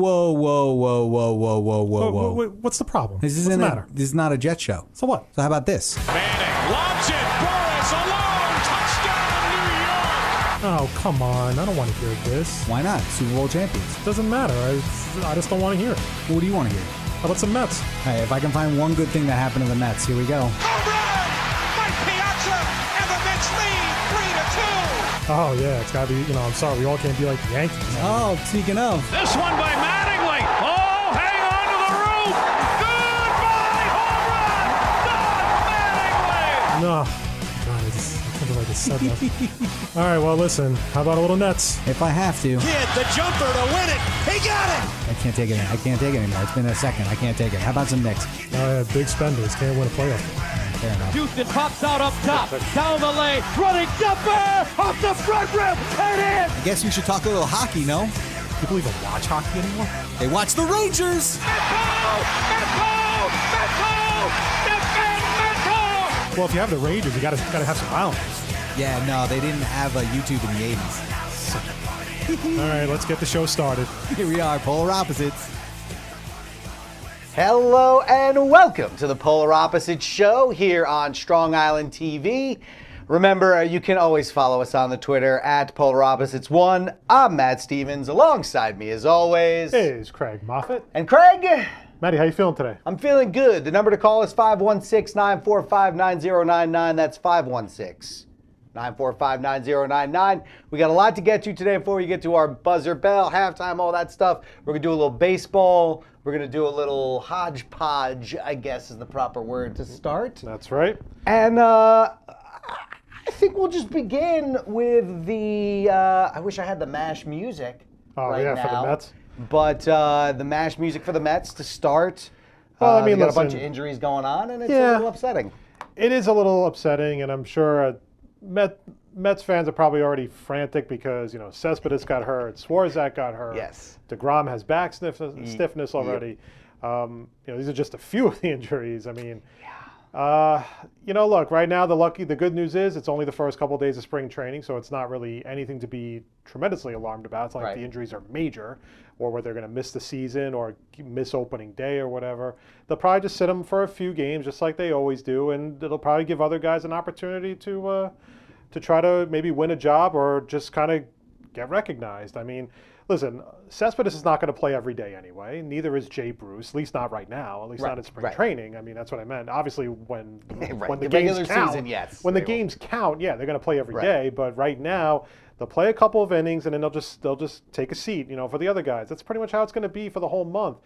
whoa, whoa, whoa, whoa, whoa, whoa, whoa, whoa. Wait, what's the problem? This What's the matter? This is not a Jet show. So what? So how about this? Manning lobs it. Burris alone. Touchdown, New York. Oh, come on. I don't want to hear this. Why not? Super Bowl champions. Doesn't matter. I just don't want to hear it. What do you want to hear? How about some Mets? Hey, if I can find one good thing that happened to the Mets, here we go. Home run. Mike Piazza and the Mets lead 3-2. Oh, yeah. It's got to be, I'm sorry. We all can't be like the Yankees. Oh, speaking of. This one by Mattingly. Oh, hang on to the roof. Goodbye, home run. Don Mattingly. No. God, I can't believe I just said that. All right, well, listen. How about a little Nets? If I have to. Kid, the jumper to win it. He got it. I can't take it. I can't take it anymore. It's been a second. I can't take it. How about some Knicks? Oh, yeah, big spenders. Can't win a playoff. Fair enough. Houston pops out up top, down the lane, running jumper, off the front rim, and in! I guess we should talk a little hockey, no? People even watch hockey anymore? They watch the Rangers! Well, if you have the Rangers, you gotta have some Islanders. Yeah, no, they didn't have a YouTube in the 80s. All right, let's get the show started. Here we are, polar opposites. Hello and welcome to the Polar Opposites Show here on Strong Island TV. Remember, you can always follow us on the Twitter at Polar Opposites 1. I'm Matt Stevens. Alongside me, as always, Is Craig Moffett. and Craig. Maddie, how you feeling today? I'm feeling good. The number to call is 516-945-9099. That's 516-945-9099. We got a lot to get to today before we get to our buzzer bell, halftime, all that stuff. We're going to do a little baseball. We're going to do a little hodgepodge, I guess is the proper word to start. That's right. And I think we'll just begin with the, I wish I had the MASH music right now. For the Mets. But the MASH music for the Mets to start. Well, I mean, they got a bunch listen, of injuries going on, and it's a Yeah. little upsetting. It is a little upsetting, and I'm sure Mets fans are probably already frantic because, Cespedes got hurt, Swarzak got hurt. Yes. DeGrom has back stiffness already. These are just a few of the injuries. I mean, look, right now the good news is it's only the first couple of days of spring training, so it's not really anything to be tremendously alarmed about. It's not like the injuries are major or where they're going to miss the season or miss opening day or whatever. They'll probably just sit them for a few games just like they always do, and it'll probably give other guys an opportunity to try to maybe win a job or just kind of get recognized. I mean, listen, Cespedes is not going to play every day anyway. Neither is Jay Bruce, at least not right now, at least not in spring training. I mean, that's what I meant. Obviously, when the games count, season, yes, when the games count, yeah, they're going to play every day. But right now, they'll play a couple of innings and then they'll just take a seat, for the other guys. That's pretty much how it's going to be for the whole month.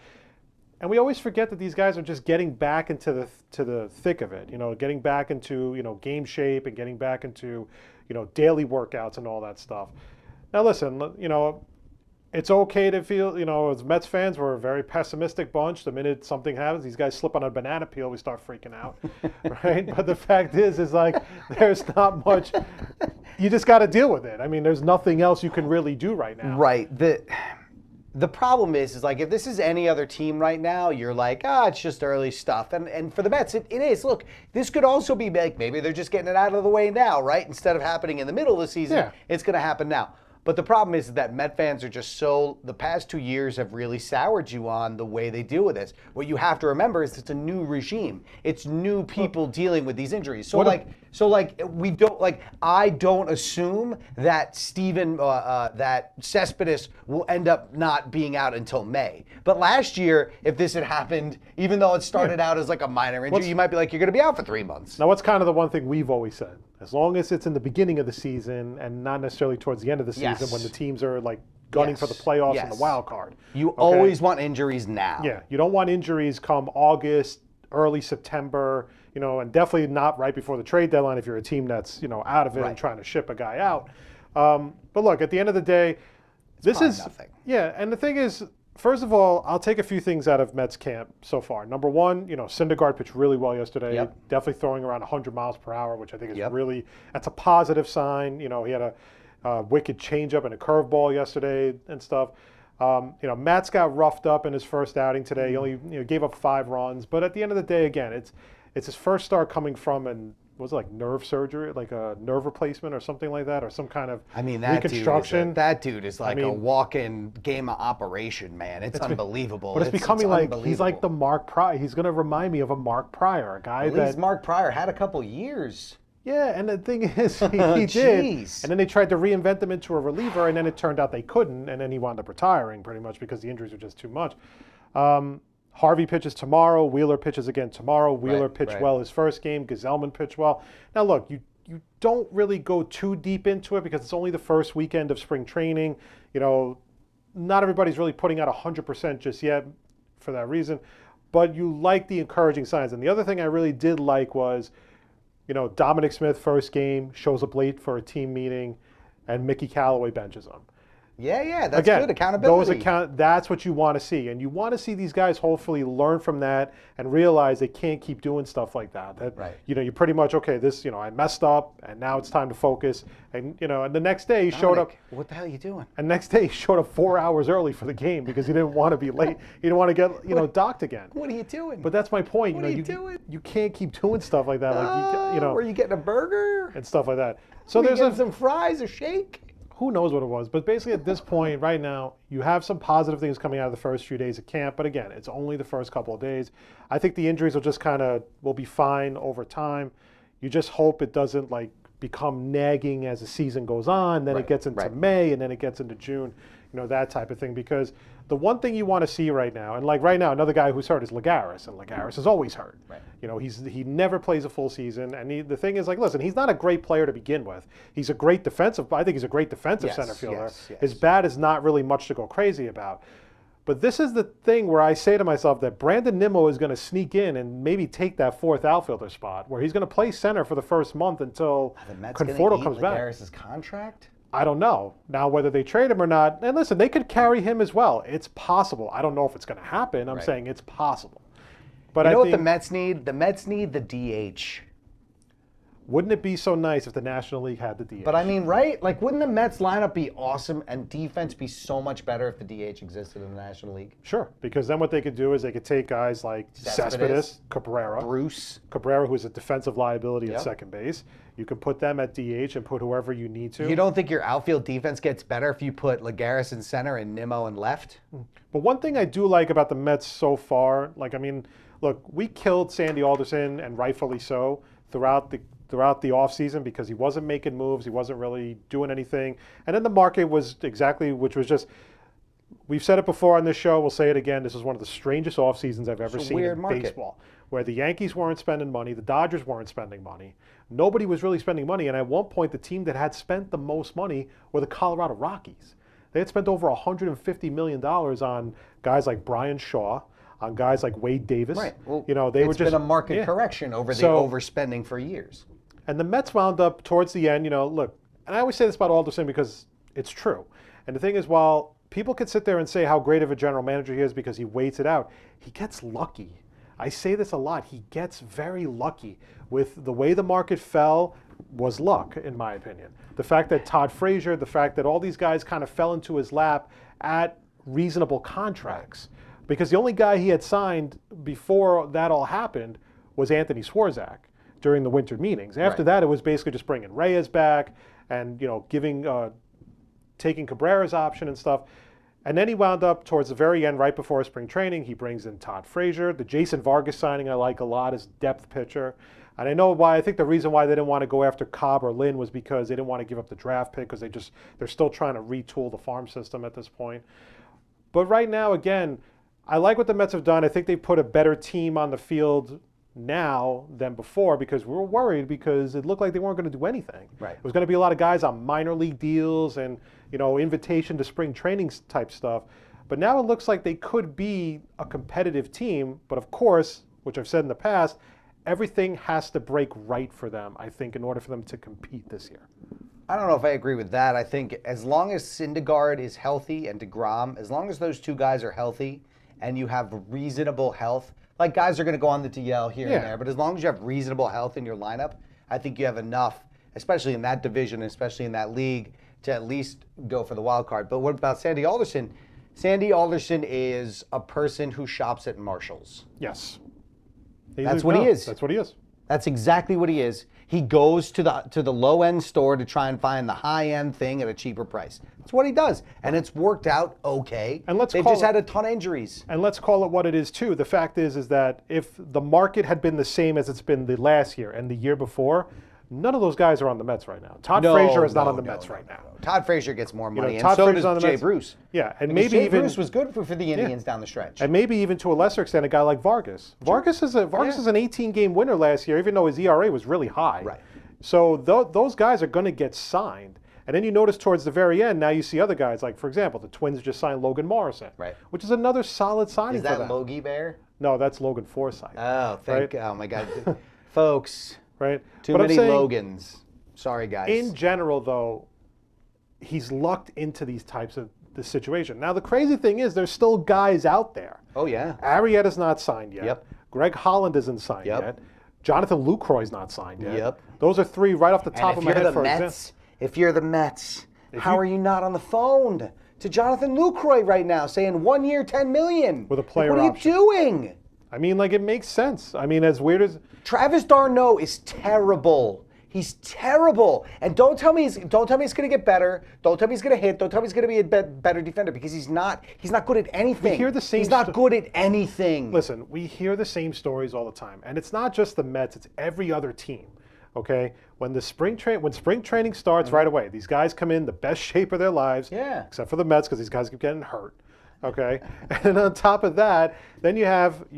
And we always forget that these guys are just getting back into the thick of it, getting back into game shape and getting back into daily workouts and all that stuff. Now, listen, it's okay to feel, as Mets fans, we're a very pessimistic bunch. The minute something happens, these guys slip on a banana peel, we start freaking out, right? But the fact is like, there's not much. You just got to deal with it. I mean, there's nothing else you can really do right now. Right. The problem is like, if this is any other team right now, you're like, it's just early stuff. And for the Mets, it is. Look, this could also be like, maybe they're just getting it out of the way now, right? Instead of happening in the middle of the season, it's going to happen now. But the problem is that Met fans are just the past 2 years have really soured you on the way they deal with this. What you have to remember is it's a new regime. It's new people dealing with these injuries. So I don't assume that that Cespedes will end up not being out until May. But last year, if this had happened, even though it started out as like a minor injury, you might be like, you're going to be out for 3 months. Now, what's kind of the one thing we've always said? As long as it's in the beginning of the season and not necessarily towards the end of the season when the teams are like gunning for the playoffs and the wild card. You always want injuries now. Yeah, you don't want injuries come August, early September, and definitely not right before the trade deadline if you're a team that's, out of it and trying to ship a guy out. But look, at the end of the day, this is nothing. Yeah, and the thing is, first of all, I'll take a few things out of Mets camp so far. Number one, Syndergaard pitched really well yesterday. Definitely throwing around 100 miles per hour, which I think is that's a positive sign. He had a wicked changeup and a curveball yesterday and stuff. Matt's got roughed up in his first outing today. He only gave up 5 runs, but at the end of the day, again, it's his first start coming from an was it like nerve surgery, like a nerve replacement or something like that, or some kind of I mean, that reconstruction. dude is like a walk-in game of operation, man. It's unbelievable. But it's becoming like he's like the unbelievable. Mark Pryor. He's going to remind me of a Mark Pryor, a guy At that least Mark Pryor had a couple years. yeah. And the thing is, he did, Jeez. and then they tried to reinvent him into a reliever, and then it turned out they couldn't, and then he wound up retiring pretty much because the injuries were just too much. Harvey pitches tomorrow. Wheeler pitches again tomorrow. Wheeler pitched well his first game. Gazelman pitched well. Now look, you don't really go too deep into it because it's only the first weekend of spring training. You know, not everybody's really putting out 100% just yet for that reason. But you like the encouraging signs. And the other thing I really did like was, you know, Dominic Smith first game shows up late for a team meeting, and Mickey Callaway benches him. Yeah, that's Again, good. Accountability. That's what you want to see. And you want to see these guys hopefully learn from that and realize they can't keep doing stuff like that. That you know, you're pretty much, okay, this, you know, I messed up and now it's time to focus. And, you know, and the next day he showed up. What the hell are you doing? And next day he showed up 4 hours early for the game because he didn't want to be late. He didn't want to get, you know, docked again. What are you doing? But that's my point. What you know, are you doing? You can't keep doing stuff like that. Like, you know, Were you getting a burger? and stuff like that. So Were you there's getting some fries, a shake? who knows what it was, but basically at this point right now, you have some positive things coming out of the first few days of camp, but again, it's only the first couple of days. I think the injuries will just will be fine over time. You just hope it doesn't like become nagging as the season goes on, then it gets into May, and then it gets into June, you know, that type of thing, because the one thing you want to see right now, and like right now, another guy who's hurt is Lagares, and Lagares is always hurt. Right. You know, he never plays a full season, and the thing is, like, listen, he's not a great player to begin with. He's a great defensive. I think he's a great defensive center fielder. His bat is not really much to go crazy about. But this is the thing where I say to myself that Brandon Nimmo is going to sneak in and maybe take that fourth outfielder spot, where he's going to play center for the first month until Conforto comes back. Lagares' contract? I don't know. Now, whether they trade him or not, and listen, they could carry him as well. It's possible. I don't know if it's going to happen. I'm saying it's possible. But You know I what think, the Mets need? The Mets need the DH. wouldn't it be so nice if the National League had the DH? But I mean, right? Like, wouldn't the Mets lineup be awesome and defense be so much better if the DH existed in the National League? Sure, because then what they could do is they could take guys like Cespedes, Cabrera, who is a defensive liability at second base. You can put them at DH and put whoever you need to. You don't think your outfield defense gets better if you put Lagares in center and Nimmo in left? But one thing I do like about the Mets so far, like, I mean, look, we killed Sandy Alderson, and rightfully so, throughout the offseason because he wasn't making moves, he wasn't really doing anything. And then the market was which was just, we've said it before on this show, we'll say it again, this is one of the strangest off seasons I've ever seen in baseball, where the Yankees weren't spending money, the Dodgers weren't spending money, nobody was really spending money, and at one point the team that had spent the most money were the Colorado Rockies. They had spent over $150 million on guys like Brian Shaw, on guys like Wade Davis. Right. Well, you know, it's been a market correction over the overspending for years. And the Mets wound up towards the end, you know, look, and I always say this about Alderson because it's true. And the thing is, while people could sit there and say how great of a general manager he is because he waits it out, he gets lucky. I say this a lot. He gets very lucky with the way the market fell was luck, in my opinion. The fact that Todd Frazier, the fact that all these guys kind of fell into his lap at reasonable contracts. Because the only guy he had signed before that all happened was Anthony Swarzak during the winter meetings. After that, it was basically just bringing Reyes back and, you know, taking Cabrera's option and stuff. And then he wound up towards the very end, right before spring training, he brings in Todd Frazier. The Jason Vargas signing I like a lot as depth pitcher. And I know why. I think the reason why they didn't want to go after Cobb or Lynn was because they didn't want to give up the draft pick because they're still trying to retool the farm system at this point. But right now, again, I like what the Mets have done. I think they put a better team on the field now than before because we were worried because it looked like they weren't going to do anything. Right. It was going to be a lot of guys on minor league deals and, you know, invitation to spring training type stuff. But now it looks like they could be a competitive team. But of course, which I've said in the past, everything has to break right for them, I think, in order for them to compete this year. I don't know if I agree with that. I think as long as Syndergaard is healthy and DeGrom, as long as those two guys are healthy and you have reasonable health, like guys are going to go on the DL here and there, but as long as you have reasonable health in your lineup, I think you have enough, especially in that division, especially in that league, to at least go for the wild card. But what about Sandy Alderson? Sandy Alderson is a person who shops at Marshall's. Yes. That's what he is. That's what he is. That's exactly what he is. He goes to the low end store to try and find the high end thing at a cheaper price. That's what he does, and it's worked out okay. And they've just had a ton of injuries. And let's call it what it is too. The fact is that if the market had been the same as it's been the last year and the year before, none of those guys are on the Mets right now. Todd Frazier is not on the Mets right now. Todd Frazier gets more money, Todd and so Frazier's on does the Jay Mets. Bruce. Yeah, and Because maybe Jay even Bruce was good for the Indians down the stretch. and maybe even to a lesser extent, a guy like Vargas. Vargas is an 18-game winner last year, even though his ERA was really high. Right. So those guys are going to get signed. And then you notice towards the very end, now you see other guys, like, for example, the Twins just signed Logan Morrison, Right. which is another solid signing Is for that them. Logie Bear? No, that's Logan Forsythe. Oh, right? oh my God. Folks, Right? too But I'm many saying, Logans. Sorry, guys. in general, though, he's lucked into these types of the situation. Now, the crazy thing is there's still guys out there. Oh, yeah. Arrieta's not signed yet. Yep. Greg Holland isn't signed Yep. yet. Jonathan Lucroy's not signed yet. Yep. Those are three right off the top And of if my you're head, the for example. Mets, if you're the Mets, how you- are you not on the phone to Jonathan Lucroy right now saying 1 year, $10 million? With a player What are option. you doing? I mean, like, it makes sense. I mean, as weird as Travis d'Arnaud is terrible. He's terrible. And don't tell me it's going to get better. Don't tell me he's going to hit. Don't tell me he's going to be a better defender, because he's not. He's not good at anything. hear the same He's not sto- good at anything. listen, we hear the same stories all the time, and it's not just the Mets; it's every other team. Okay, when spring training starts right away, these guys come in the best shape of their lives. Yeah. Except for the Mets, because these guys keep getting hurt. Okay, and on top of that, then you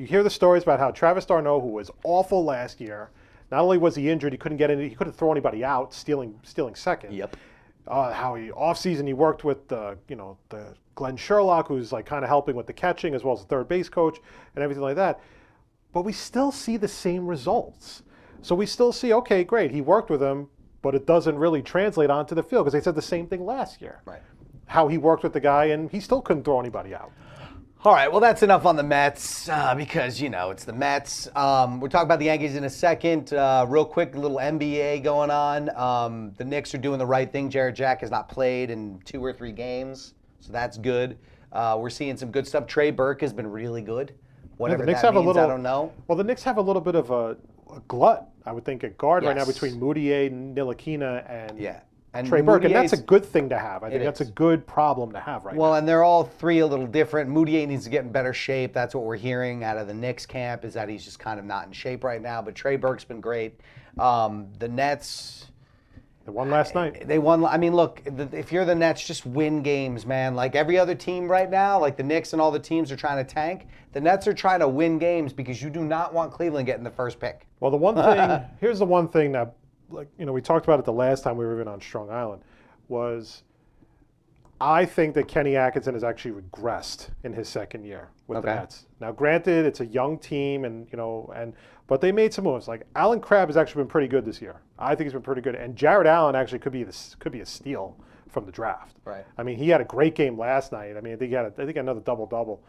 hear the stories about how Travis d'Arnaud, who was awful last year, not only was he injured, he couldn't throw anybody out, stealing second. Yep. How off season he worked with the Glenn Sherlock, who's like kind of helping with the catching as well as the third base coach and everything like that. But we still see the same results. So we still see, okay, great, he worked with him, but it doesn't really translate onto the field, because they said the same thing last year. Right. How he worked with the guy and he still couldn't throw anybody out. All right, well, that's enough on the Mets because, it's the Mets. We'll talk about the Yankees in a second. Real quick, a little NBA going on. The Knicks are doing the right thing. Jared Jack has not played in 2 or 3 games, so that's good. We're seeing some good stuff. Trey Burke has been really good. Whatever the Knicks that have means, a little, I don't know. Well, the Knicks have a little bit of a glut, I would think, at guard right now Yes. between Moutier, Ntilikina, and Yeah. And Trey Burke, and that's a Moutier's- good thing to have. I think It that's a is. good problem to have right now. Well, and they're all 3 a little different. Moutier needs to get in better shape. That's what we're hearing out of the Knicks camp, is that he's just kind of not in shape right now. But Trey Burke's been great. The Nets, They won last night. they won. I mean, look, if you're the Nets, just win games, man. Like every other team right now, like the Knicks and all the teams are trying to tank. The Nets are trying to win games because you do not want Cleveland getting the first pick. Well, the one thing, here's the one thing that, we talked about it the last time we were even on Strong Island, was I think that Kenny Atkinson has actually regressed in his second year with the Okay. Nets. Now, granted, it's a young team, but they made some moves. Like Alan Crabb has actually been pretty good this year. I think he's been pretty good, and Jared Allen actually could be a steal from the draft. Right. I mean, he had a great game last night. I mean, he had another double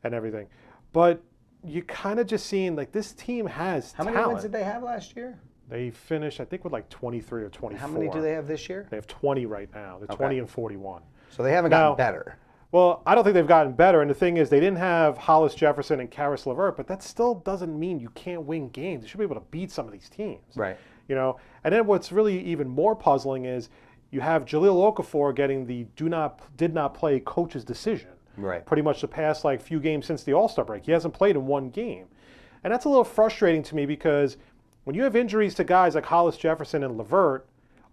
and everything, but you kind of just seeing like this team has How talent. many wins did they have last year? They finished, I think, with like 23 or 24. How many do they have this year? They have 20 right now. They're 20 and 41. So they haven't Now- gotten better. Well, I don't think they've gotten better. And the thing is, they didn't have Hollis Jefferson and Karis LeVert, but that still doesn't mean you can't win games. You should be able to beat some of these teams. Right. And then what's really even more puzzling is you have Jahlil Okafor getting the did not play coach's decision. Right. Pretty much the past few games since the All-Star break. He hasn't played in 1 game. And that's a little frustrating to me, because when you have injuries to guys like Hollis Jefferson and LeVert,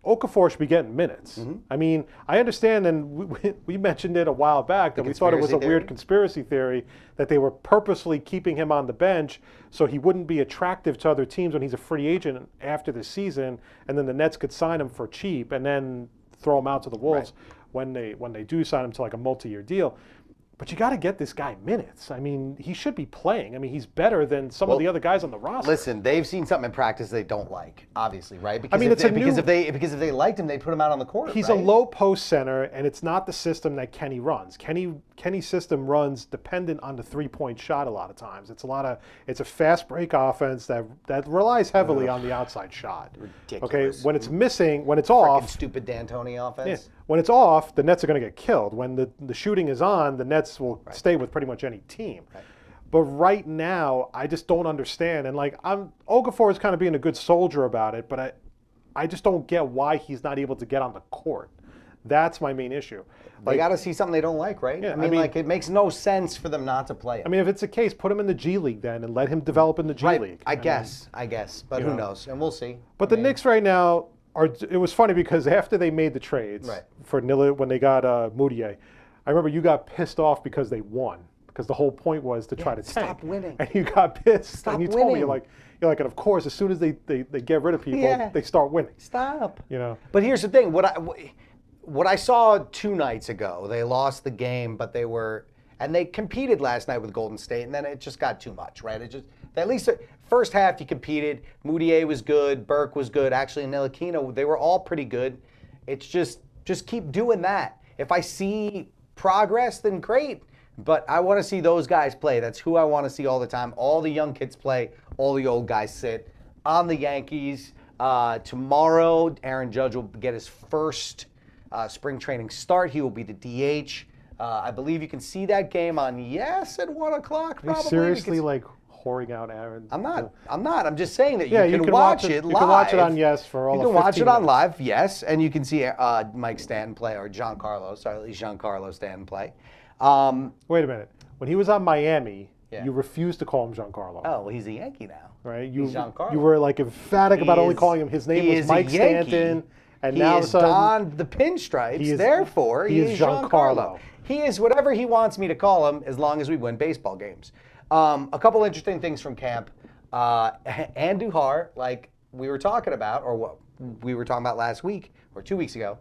Okafor should be getting minutes. Mm-hmm. I mean, I understand, and we mentioned it a while back, that we thought it was a conspiracy weird theory? conspiracy theory that they were purposely keeping him on the bench so he wouldn't be attractive to other teams when he's a free agent after the season, and then the Nets could sign him for cheap and then throw him out to the Wolves when they do sign him to like a multi-year deal. But you got to get this guy minutes. I mean, he should be playing. I mean, he's better than some of the other guys on the roster. Listen, they've seen something in practice they don't like, obviously, right? Because mean, if if they liked him, they'd put him out on the court. He's right? a low post center, and it's not the system that Kenny runs. Kenny's system runs dependent on the 3-point shot a lot of times. It's a fast break offense that relies heavily on the outside shot. Ridiculous. Okay, when it's missing, when it's Frickin' off, stupid D'Antoni offense. when it's off, the Nets are going to get killed. When the shooting is on, the Nets will stay with pretty much any team. But right now, I just don't understand. And like, Okafor is kind of being a good soldier about it, but I just don't get why he's not able to get on the court. That's my main issue. They got to see something they don't like, right? Yeah, I mean, like, it makes no sense for them not to play it. I mean, if it's the case, put him in the G League then and let him develop in the G right. League. I guess. But you who know. knows? And we'll see. But the Knicks right now it was funny because after they made the trades Right. for Nilla when they got Moutier, I remember you got pissed off because they won. Because the whole point was to try to tank. stop winning. And you got pissed. Stop and you told me winning. you're like, and of course, as soon as they get rid of people, Yeah. they start winning. Stop. You know. But here's the thing. What I saw 2 nights ago, they lost the game, but they competed last night with Golden State, and then it just got too much, right? It just, at least the first half you competed. Moutier was good, Burke was good. Actually, Ntilikina, they were all pretty good. It's just keep doing that. If I see progress, then great. But I want to see those guys play. That's who I want to see all the time. All the young kids play, all the old guys sit. On the Yankees, tomorrow, Aaron Judge will get his first spring training start. He will be the DH. I believe you can see that game on at 1 o'clock. Are you Probably. seriously like whoring out Aaron? I'm not. I'm just saying that Yeah, you can watch it live. You can watch it on Yes for all You of can watch 15 it on minutes. live, yes, and you can see Mike Stanton play, or Giancarlo. Sorry, at least Giancarlo Stanton play. Wait a minute. When he was on Miami, Yeah. you refused to call him Giancarlo. Oh, well, he's a Yankee now. Right? He's Giancarlo. You were like emphatic about only is- calling him. His name he was is a Mike Yankee. Stanton, and He now all of a is sudden donned the pinstripes. he is- Therefore, he he is is Giancarlo. Giancarlo. He is whatever he wants me to call him, as long as we win baseball games. A couple interesting things from camp. Andujar, like we were talking about, or what we were talking about last week or 2 weeks ago,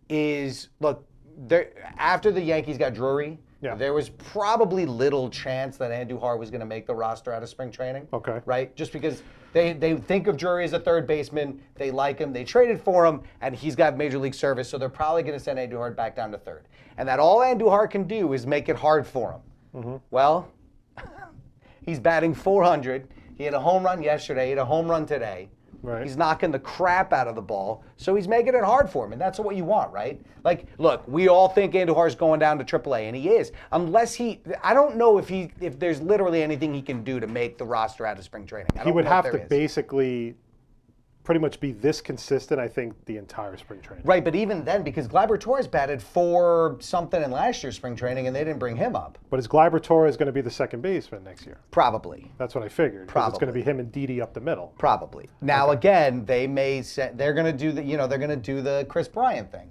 is look there after the Yankees got Drury. Yeah. There was probably little chance that Andujar was going to make the roster out of spring training. Okay. Right? Just because they think of Drury as a third baseman, they like him, they traded for him, and he's got major league service, so they're probably going to send Andujar back down to third. And that all Andujar can do is make it hard for him. Mm-hmm. Well, he's batting 400. He had a home run yesterday, he had a home run today. Right. He's knocking the crap out of the ball, so he's making it hard for him, and that's what you want, right? Like, look, we all think Andujar's going down to AAA, and he is. Unless I don't know if there's literally anything he can do to make the roster out of spring training. I he don't would know if have there to is. basically pretty much be this consistent, I think, the entire spring training. Right, but even then, because Gleyber Torres batted 4 something in last year's spring training, and they didn't bring him up. But is Gleyber Torres going to be the second baseman next year? Probably. That's what I figured. 'Cause it's going to Probably. be him and Didi up the middle. Probably. Now again, they're going to do the Chris Bryant thing.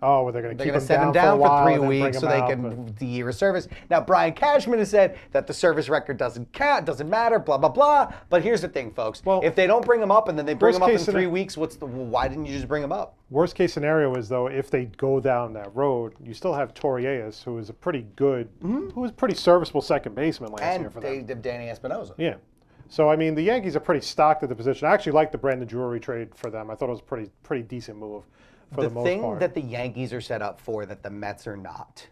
Oh, well, they're going to They're keep going him to send him down down for a for while 3 and then bring weeks so him they out, can the year of service. Now Brian Cashman has said that the service record doesn't count, doesn't matter, blah blah blah. But here's the thing, folks. Well, if they don't bring him up and then they bring worst him up in case 3 scenario- weeks, why didn't you just bring him up? Worst case scenario is, though, if they go down that road, you still have Torreyes, who is a pretty good, who was a pretty serviceable second baseman last year And for they them. did Danny Espinosa. Yeah. So, I mean, the Yankees are pretty stocked at the position. I actually like the Brandon Drury trade for them. I thought it was a pretty decent move for the The most thing part. that the Yankees are set up for that the Mets are not,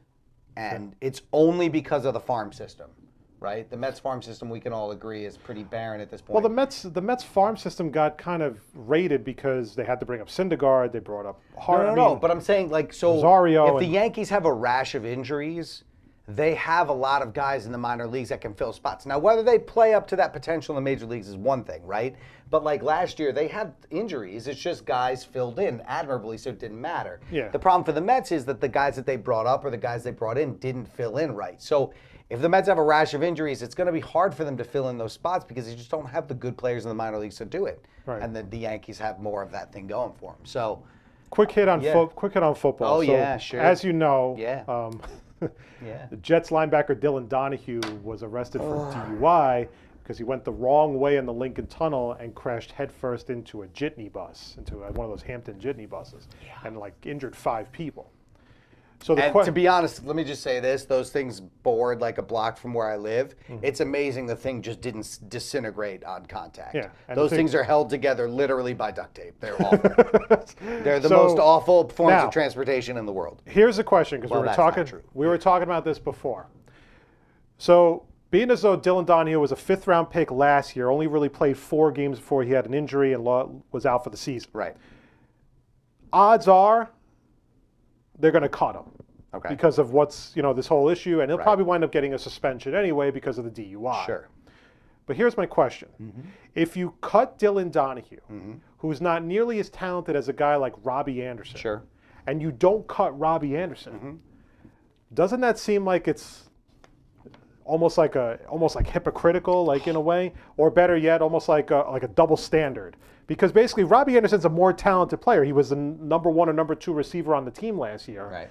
and it's only because of the farm system, right? The Mets farm system, we can all agree, is pretty barren at this point. Well, the Mets farm system got kind of raided because they had to bring up Syndergaard. They brought up Hart. No, but I'm saying, like, so Rosario if the and- Yankees have a rash of injuries, they have a lot of guys in the minor leagues that can fill spots. Now, whether they play up to that potential in the major leagues is one thing, right? But like last year, they had injuries. It's just guys filled in admirably, so it didn't matter. Yeah. The problem for the Mets is that the guys that they brought up or the guys they brought in didn't fill in right. So if the Mets have a rash of injuries, it's going to be hard for them to fill in those spots because they just don't have the good players in the minor leagues to do it. Right. And the Yankees have more of that thing going for them. So, quick hit on Yeah. football. Oh, So, yeah, sure. As you know, Yeah. Yeah. The Jets linebacker Dylan Donahue was arrested for DUI because he went the wrong way in the Lincoln Tunnel and crashed headfirst into a jitney bus, into one of those Hampton jitney buses, and like injured 5 people. So the And to be honest, let me just say this: those things bored like a block from where I live. Mm-hmm. It's amazing the thing just didn't disintegrate on contact. Yeah, and those the thing- things are held together literally by duct tape. They're awful. They're the So, most awful forms now- of transportation in the world. Here's the question, because Well, we were that's not talking. true. We were talking about this before. So, being as though Dylan Donahue was a 5th-round pick last year, only really played 4 games before he had an injury and was out for the season. Right. Odds are they're going to cut him. Okay. because of what's, this whole issue, and he'll probably wind up getting a suspension anyway because of the DUI. Sure. But here's my question. If you cut Dylan Donahue, who's not nearly as talented as a guy like Robbie Anderson, Sure. and you don't cut Robbie Anderson, doesn't that seem like it's almost like hypocritical, like in a way, or better yet, almost like a double standard? Because basically, Robbie Anderson's a more talented player. He was the number 1 or number 2 receiver on the team last year, Right.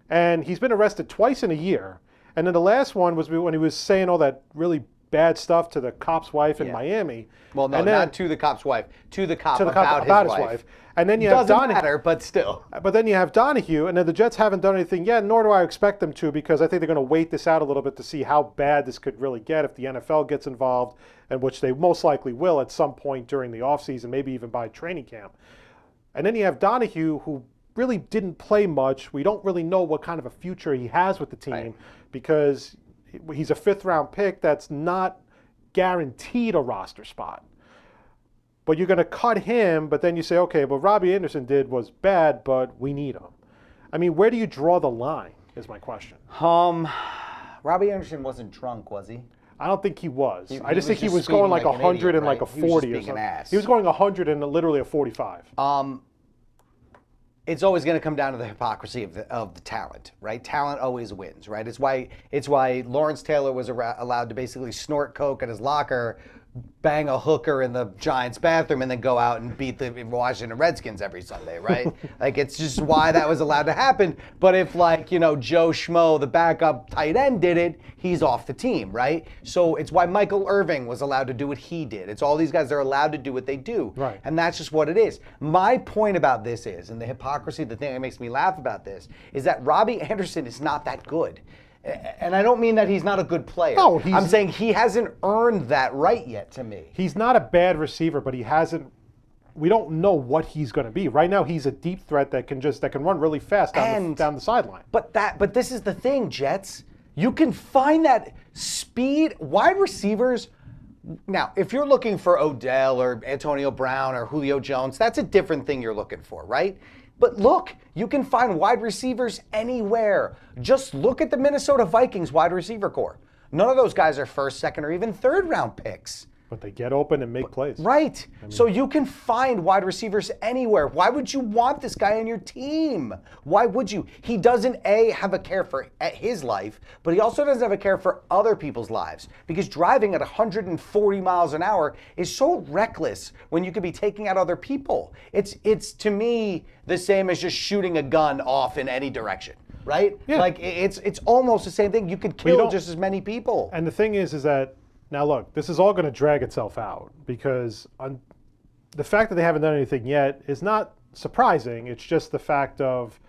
and he's been arrested twice in a year. And then the last one was when he was saying all that really bad stuff to the cop's wife in Miami. Well, no, and then, not to the cop's wife. To the cop, to the cop about, his wife. And then you have Doesn't Donahue. matter, but still. But then you have Donahue, and then the Jets haven't done anything yet, nor do I expect them to, because I think they're going to wait this out a little bit to see how bad this could really get if the NFL gets involved, and which they most likely will at some point during the offseason, maybe even by training camp. And then you have Donahue, who really didn't play much. We don't really know what kind of a future he has with the team because he's a 5th-round pick that's not guaranteed a roster spot. But you're going to cut him, but then you say, okay, but Robbie Anderson was bad, but we need him. I mean, where do you draw the line is my question. Robbie Anderson wasn't drunk, was he? I don't think he was. He I just was think he just was going speeding like like an 100 idiot, and like a right? He was 40 just or being an something. ass. He was going 100 and literally a 45. It's always going to come down to the hypocrisy of the talent, right? Talent always wins, right? It's why Lawrence Taylor was allowed to basically snort coke at his locker, bang a hooker in the Giants bathroom, and then go out and beat the Washington Redskins every Sunday, right? Like, it's just why that was allowed to happen. But if, like, Joe Schmo, the backup tight end, did it, he's off the team, right? So it's why Michael Irving was allowed to do what he did. It's all these guys that are allowed to do what they do. Right. And that's just what it is. My point about this is, and the hypocrisy, the thing that makes me laugh about this, is that Robbie Anderson is not that good. And I don't mean that he's not a good player. No, I'm saying he hasn't earned that right yet to me. He's not a bad receiver, but we don't know what he's going to be. Right now, he's a deep threat that can run really fast down the sideline. But this is the thing, Jets. You can find that speed. Wide receivers. Now, if you're looking for Odell or Antonio Brown or Julio Jones, that's a different thing you're looking for, right? But look, you can find wide receivers anywhere. Just look at the Minnesota Vikings wide receiver core. None of those guys are 1st, 2nd, or even 3rd-round picks. But they get open and make plays. Right. So you can find wide receivers anywhere. Why would you want this guy on your team? Why would you? He doesn't, have a care for his life, but he also doesn't have a care for other people's lives. Because driving at 140 miles an hour is so reckless when you could be taking out other people. It's to me, the same as just shooting a gun off in any direction. Right? Yeah. Like, it's almost the same thing. You could kill just as many people. And the thing is that, now look, this is all going to drag itself out because the fact that they haven't done anything yet is not surprising. It's just the fact of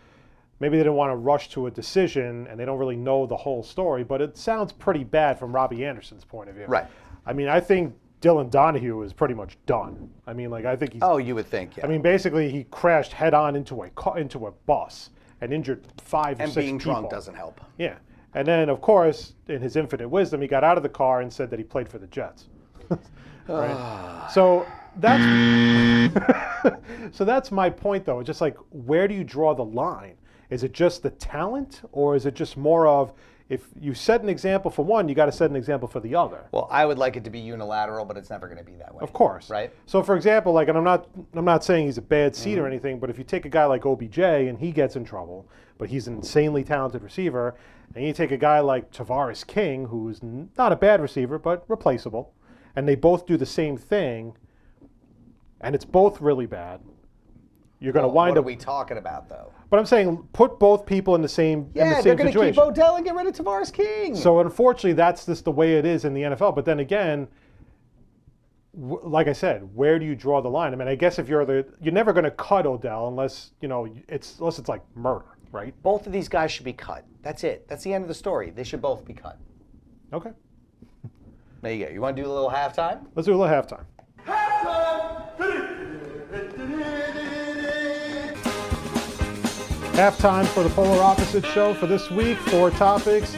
maybe they didn't want to rush to a decision and they don't really know the whole story, but it sounds pretty bad from Robbie Anderson's point of view. Right. I mean, I think Dylan Donahue is pretty much done. I mean, like, I think he's... Oh, you would think, yeah. I mean, basically, he crashed head-on into a bus and injured 5 or 6 people. And being drunk doesn't help. Yeah. And then, of course, in his infinite wisdom, he got out of the car and said that he played for the Jets. Right? So that's my point, though. It's just like, where do you draw the line? Is it just the talent, or is it just more of, if you set an example for one, you got to set an example for the other? Well, I would like it to be unilateral, but it's never going to be that way. Of course. Right? So, for example, like, and I'm not saying he's a bad seed or anything, but if you take a guy like OBJ and he gets in trouble, but he's an insanely talented receiver, and you take a guy like Tavares King, who's not a bad receiver, but replaceable, and they both do the same thing, and it's both really bad, you're going to wind What up... are we talking about, though? But I'm saying put both people in the same Yeah, they're going to keep Odell and get rid of Tavares King. So unfortunately, that's just the way it is in the NFL. But then again, like I said, where do you draw the line? I mean, I guess if you're never going to cut Odell unless it's like murder, right? Both of these guys should be cut. That's it. That's the end of the story. They should both be cut. Okay, There you go. You want to do a little halftime? let's do a little halftime. Halftime for the Polar Opposite Show for this week. 4 topics.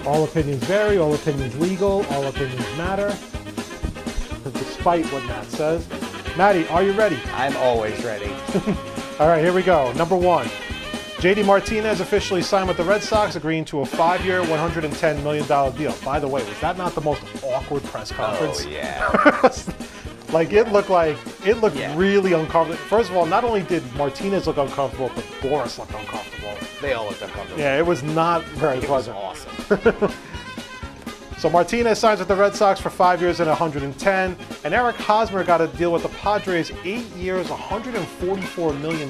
All opinions vary. All opinions legal. All opinions matter. Despite what Matt says. Matty, are you ready? I'm always ready. All right, here we go. Number 1. JD Martinez officially signed with the Red Sox, agreeing to a 5-year, $110 million deal. By the way, was that not the most awkward press conference? Oh, yeah. It looked really uncomfortable. First of all, not only did Martinez look uncomfortable, but Boris looked uncomfortable. They all looked uncomfortable. Yeah, it was not very pleasant. Awesome. So Martinez signs with the Red Sox for 5 years and 110, and Eric Hosmer got a deal with the Padres, 8 years, $144 million,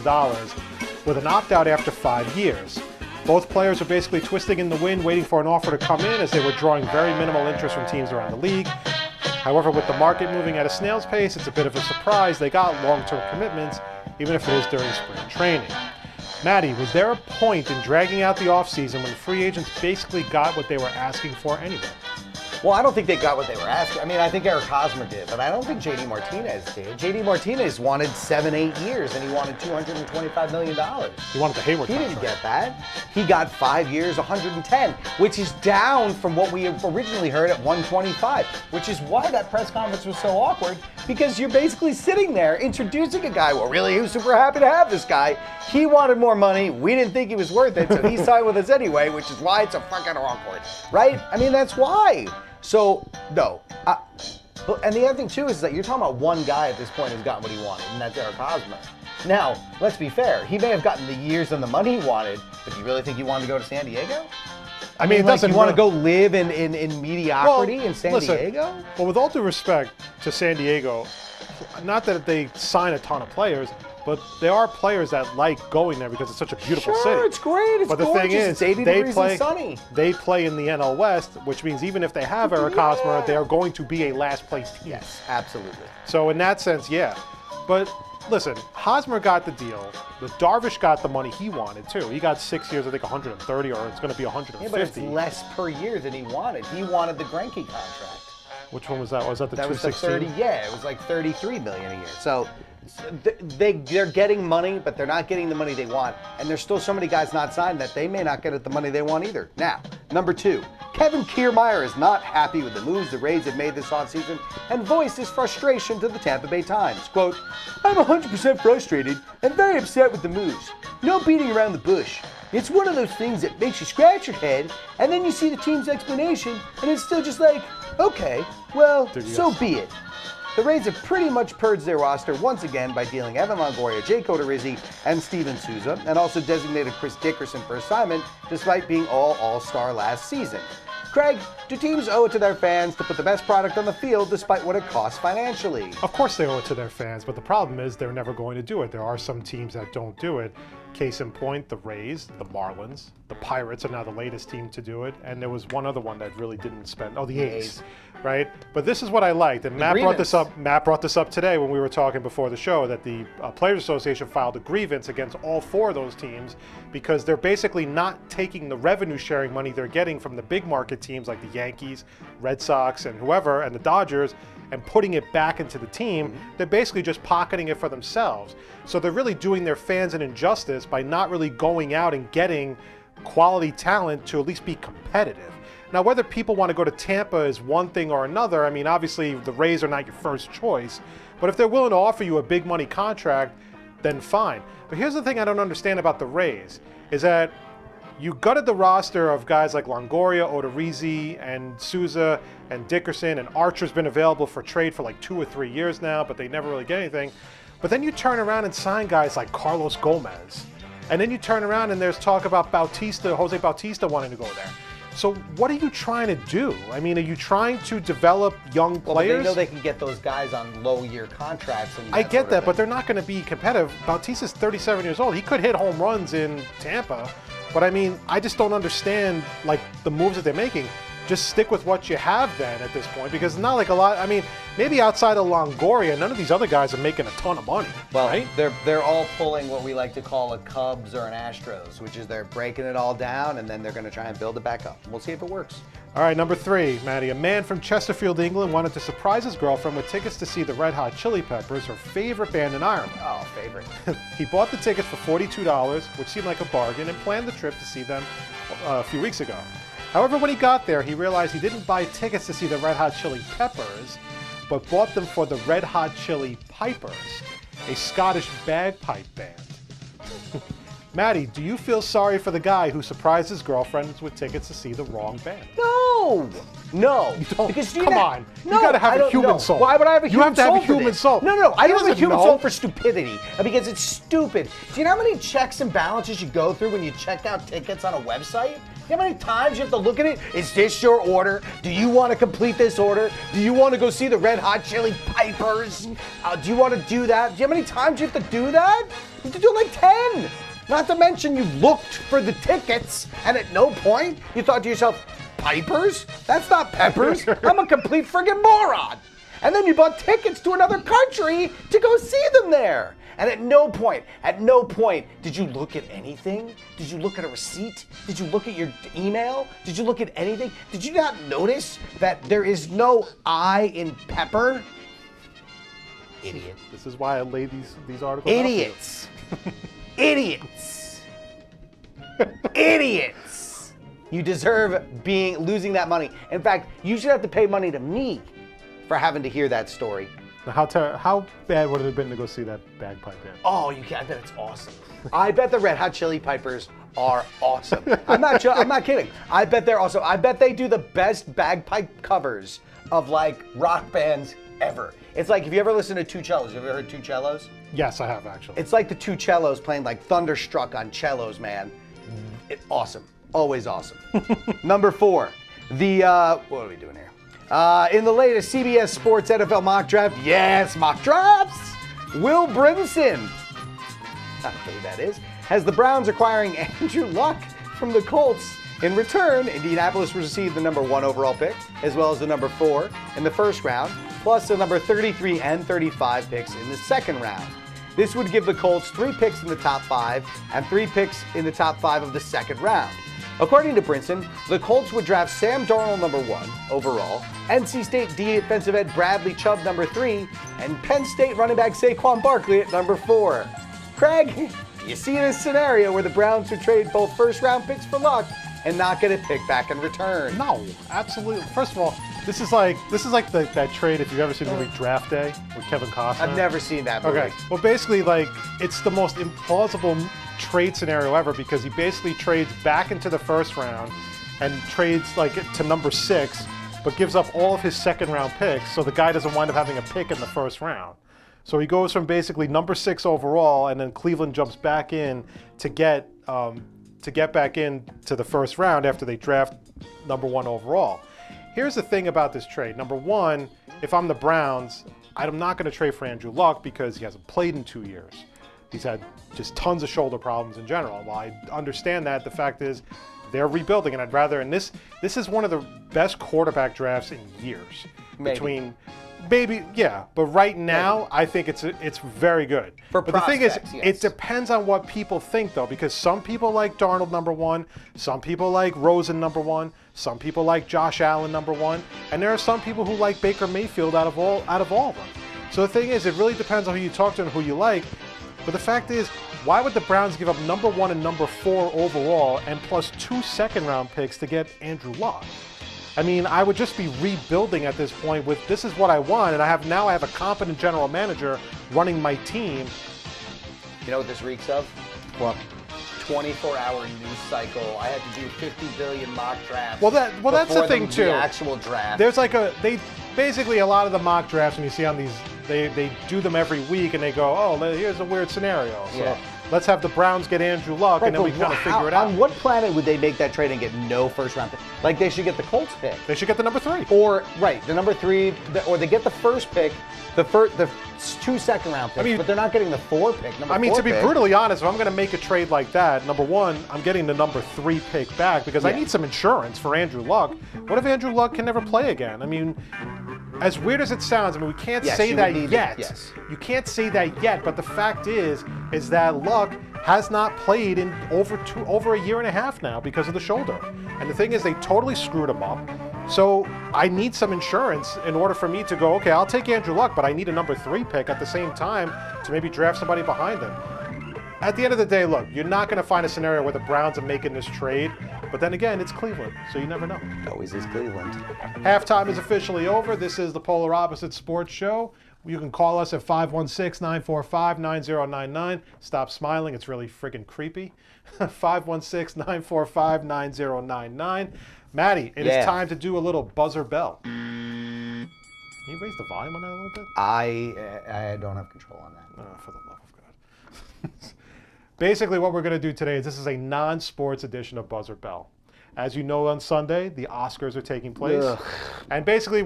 with an opt-out after 5 years. Both players are basically twisting in the wind, waiting for an offer to come in, as they were drawing very minimal interest from teams around the league. However, with the market moving at a snail's pace, it's a bit of a surprise they got long-term commitments, even if it is during spring training. Maddie, was there a point in dragging out the offseason when free agents basically got what they were asking for anyway? Well, I don't think they got what they were asking. I mean, I think Eric Hosmer did, but I don't think JD Martinez did. JD Martinez wanted 7-8 years, and he wanted $225 million. He wanted the Hayward He contract. didn't get that. He got 5 years, 110, which is down from what we originally heard at 125, which is why that press conference was so awkward, because you're basically sitting there introducing a guy. Well, really, he was super happy to have this guy. He wanted more money. We didn't think he was worth it, so he signed with us anyway, which is why it's a fucking awkward, right? I mean, that's why. So, no. And the other thing, too, is that you're talking about one guy at this point who's gotten what he wanted, and that's Eric Hosmer. Now, let's be fair. He may have gotten the years and the money he wanted, but do you really think he wanted to go to San Diego? I mean, it doesn't you want to go live in mediocrity in San listen, Diego? Well, with all due respect to San Diego, not that they sign a ton of players, but there are players that like going there because it's such a beautiful city. Sure, it's great. It's but the gorgeous. thing is, it's 80 they degrees play and sunny. They play in the NL West, which means even if they have Eric Hosmer, they are going to be a last place team. Yes, absolutely. So in that sense, yeah. But listen, Hosmer got the deal. The Darvish got the money he wanted too. He got 6 years, I think 130, or it's going to be 150. Yeah, but it's less per year than he wanted. He wanted the Greinke contract. Which one was that? Was that the That was the 216? 30. Yeah, it was like $33 million a year. So they're getting money, but they're not getting the money they want. And there's still so many guys not signed that they may not get the money they want either. Now, number 2, Kevin Kiermaier is not happy with the moves the Rays have made this offseason and voiced his frustration to the Tampa Bay Times. Quote, "I'm 100% frustrated and very upset with the moves. No beating around the bush. It's one of those things that makes you scratch your head, and then you see the team's explanation, and it's still just like, okay, well, so be it." The Rays have pretty much purged their roster once again by dealing Evan Longoria, Jake Odorizzi, and Steven Souza, and also designated Chris Dickerson for assignment, despite being all-All-Star last season. Craig, do teams owe it to their fans to put the best product on the field despite what it costs financially? Of course they owe it to their fans, but the problem is they're never going to do it. There are some teams that don't do it. Case in point, the Rays, the Marlins, the Pirates are now the latest team to do it, and there was one other one that really didn't spend. Oh, the A's, right? But this is what I liked, and Matt brought this up. Matt brought this up today when we were talking before the show, that the Players Association filed a grievance against all 4 of those teams because they're basically not taking the revenue sharing money they're getting from the big market teams like the Yankees, Red Sox, and whoever, and the Dodgers, and putting it back into the team. They're basically just pocketing it for themselves. So they're really doing their fans an injustice by not really going out and getting quality talent to at least be competitive. Now, whether people want to go to Tampa is one thing or another. I mean, obviously the Rays are not your first choice, but if they're willing to offer you a big money contract, then fine. But here's the thing I don't understand about the Rays, is that you gutted the roster of guys like Longoria, Odorizzi, and Souza, and Dickerson, and Archer's been available for trade for like 2 or 3 years now, but they never really get anything. But then you turn around and sign guys like Carlos Gomez. And then you turn around and there's talk about Jose Bautista wanting to go there. So what are you trying to do? I mean, are you trying to develop young players? Well, they know they can get those guys on low-year contracts. And I get that, but they're not going to be competitive. Bautista's 37 years old. He could hit home runs in Tampa. But I mean, I just don't understand like the moves that they're making. Just stick with what you have then at this point, because it's not like a lot. I mean, maybe outside of Longoria, none of these other guys are making a ton of money. Well, right? they're all pulling what we like to call a Cubs or an Astros, which is they're breaking it all down and then they're going to try and build it back up. We'll see if it works. All right, number 3, Maddie. A man from Chesterfield, England, wanted to surprise his girlfriend with tickets to see the Red Hot Chili Peppers, her favorite band in Ireland. Oh, favorite. He bought the tickets for $42, which seemed like a bargain, and planned the trip to see them a few weeks ago. However, when he got there, he realized he didn't buy tickets to see the Red Hot Chili Peppers, but bought them for the Red Hot Chili Pipers, a Scottish bagpipe band. Maddie, do you feel sorry for the guy who surprised his girlfriends with tickets to see the wrong band? No, no. Don't- Because come on. You No, gotta have I a don't human know. soul. Why would I have a You human have to have soul a for human this? soul. No, I He don't have a doesn't human know. soul for stupidity because it's stupid. Do you know how many checks and balances you go through when you check out tickets on a website? Do you know how many times you have to look at it? Is this your order? Do you want to complete this order? Do you want to go see the Red Hot Chili Pipers? Do you want to do that? Do you know how many times you have to do that? You have to do like 10. Not to mention you looked for the tickets and at no point you thought to yourself, Pipers? That's not Peppers. I'm a complete friggin' moron. And then you bought tickets to another country to go see them there. And at no point did you look at anything? Did you look at a receipt? Did you look at your email? Did you look at anything? Did you not notice that there is no I in Pepper? Idiot. This is why I laid these articles out for you. Idiots. Idiots. Idiots. You deserve losing that money. In fact, you should have to pay money to me for having to hear that story. Now, how bad would it have been to go see that bagpipe band? Oh, I bet it's awesome. I bet the Red Hot Chili Pipers are awesome. I'm not kidding. I bet they're awesome. I bet they do the best bagpipe covers of like rock bands ever. It's like, have you ever listened to Two Cellos? Have you ever heard Two Cellos? Yes, I have actually. It's like the Two Cellos playing like Thunderstruck on cellos, man. Awesome. Always awesome. Number 4, what are we doing here? In the latest CBS Sports NFL mock draft, yes, mock drafts, Will Brinson, I don't know who that is, has the Browns acquiring Andrew Luck from the Colts. In return, Indianapolis received the number 1 overall pick, as well as the number 4 in the first round, plus the number 33 and 35 picks in the second round. This would give the Colts 3 picks in the top 5 and 3 picks in the top 5 of the second round. According to Brinson, the Colts would draft Sam Darnold number 1 overall, NC State defensive end Bradley Chubb number 3, and Penn State running back Saquon Barkley at number 4. Craig, you see this scenario where the Browns would trade both first-round picks for Luck and not get a pick back in return? No, absolutely. First of all, this is like that trade. If you've ever seen the movie Draft Day with Kevin Costner. I've never seen that movie. Okay. Well, basically, like it's the most implausible trade scenario ever because he basically trades back into the first round and trades like to number 6, but gives up all of his second-round picks, so the guy doesn't wind up having a pick in the first round. So he goes from basically number 6 overall, and then Cleveland jumps back in to get back into the first round after they draft number 1 overall. Here's the thing about this trade. Number 1, if I'm the Browns, I'm not going to trade for Andrew Luck because he hasn't played in 2 years. He's had just tons of shoulder problems in general. While I understand that, the fact is they're rebuilding, and I'd rather, and this is one of the best quarterback drafts in years. Maybe, yeah, but right now I think it's very good. For but the thing is, prospects, yes. it depends on what people think though, because some people like Darnold number 1, some people like Rosen number 1, some people like Josh Allen number 1, and there are some people who like Baker Mayfield out of all of them. So the thing is, it really depends on who you talk to and who you like. But the fact is, why would the Browns give up number 1 and number 4 overall and plus 2 second-round picks to get Andrew Luck? I mean, I would just be rebuilding at this point with this is what I want, and I have a competent general manager running my team. You know what this reeks of? What? 24-hour news cycle. I had to do 50 billion mock drafts. Well, that's the thing too. The actual draft. There's like basically a lot of the mock drafts when you see on these, they do them every week and they go, oh, here's a weird scenario. So Yeah. let's have the Browns get Andrew Luck, and then we but kind of figure it out. On what planet would they make that trade and get no first-round pick? Like they should get the Colts pick. They should get the number 3. Or the number 3, or they get the first pick, the 2 second-round picks, but they're not getting the 4 pick. To be brutally honest, if I'm going to make a trade like that, number 1, I'm getting the number 3 pick back because I need some insurance for Andrew Luck. What if Andrew Luck can never play again? I mean, as weird as it sounds, we can't say that yet. You can't say that yet, but the fact is that Luck has not played in over a year and a half now because of the shoulder. And the thing is, they totally screwed him up. So I need some insurance in order for me to go, okay, I'll take Andrew Luck, but I need a number 3 pick at the same time to maybe draft somebody behind him. At the end of the day, look, you're not going to find a scenario where the Browns are making this trade. But then again, it's Cleveland, so you never know. Always is Cleveland. Halftime is officially over. This is the Polar Opposite Sports Show. You can call us at 516-945-9099. Stop smiling. It's really friggin' creepy. 516-945-9099. Maddie, it is time to do a little buzzer bell. Can you raise the volume on that a little bit? I don't have control on that. Oh, for the love of God. Basically, what we're going to do today is this is a non-sports edition of Buzzer Bell. As you know, on Sunday, the Oscars are taking place. Ugh. And basically,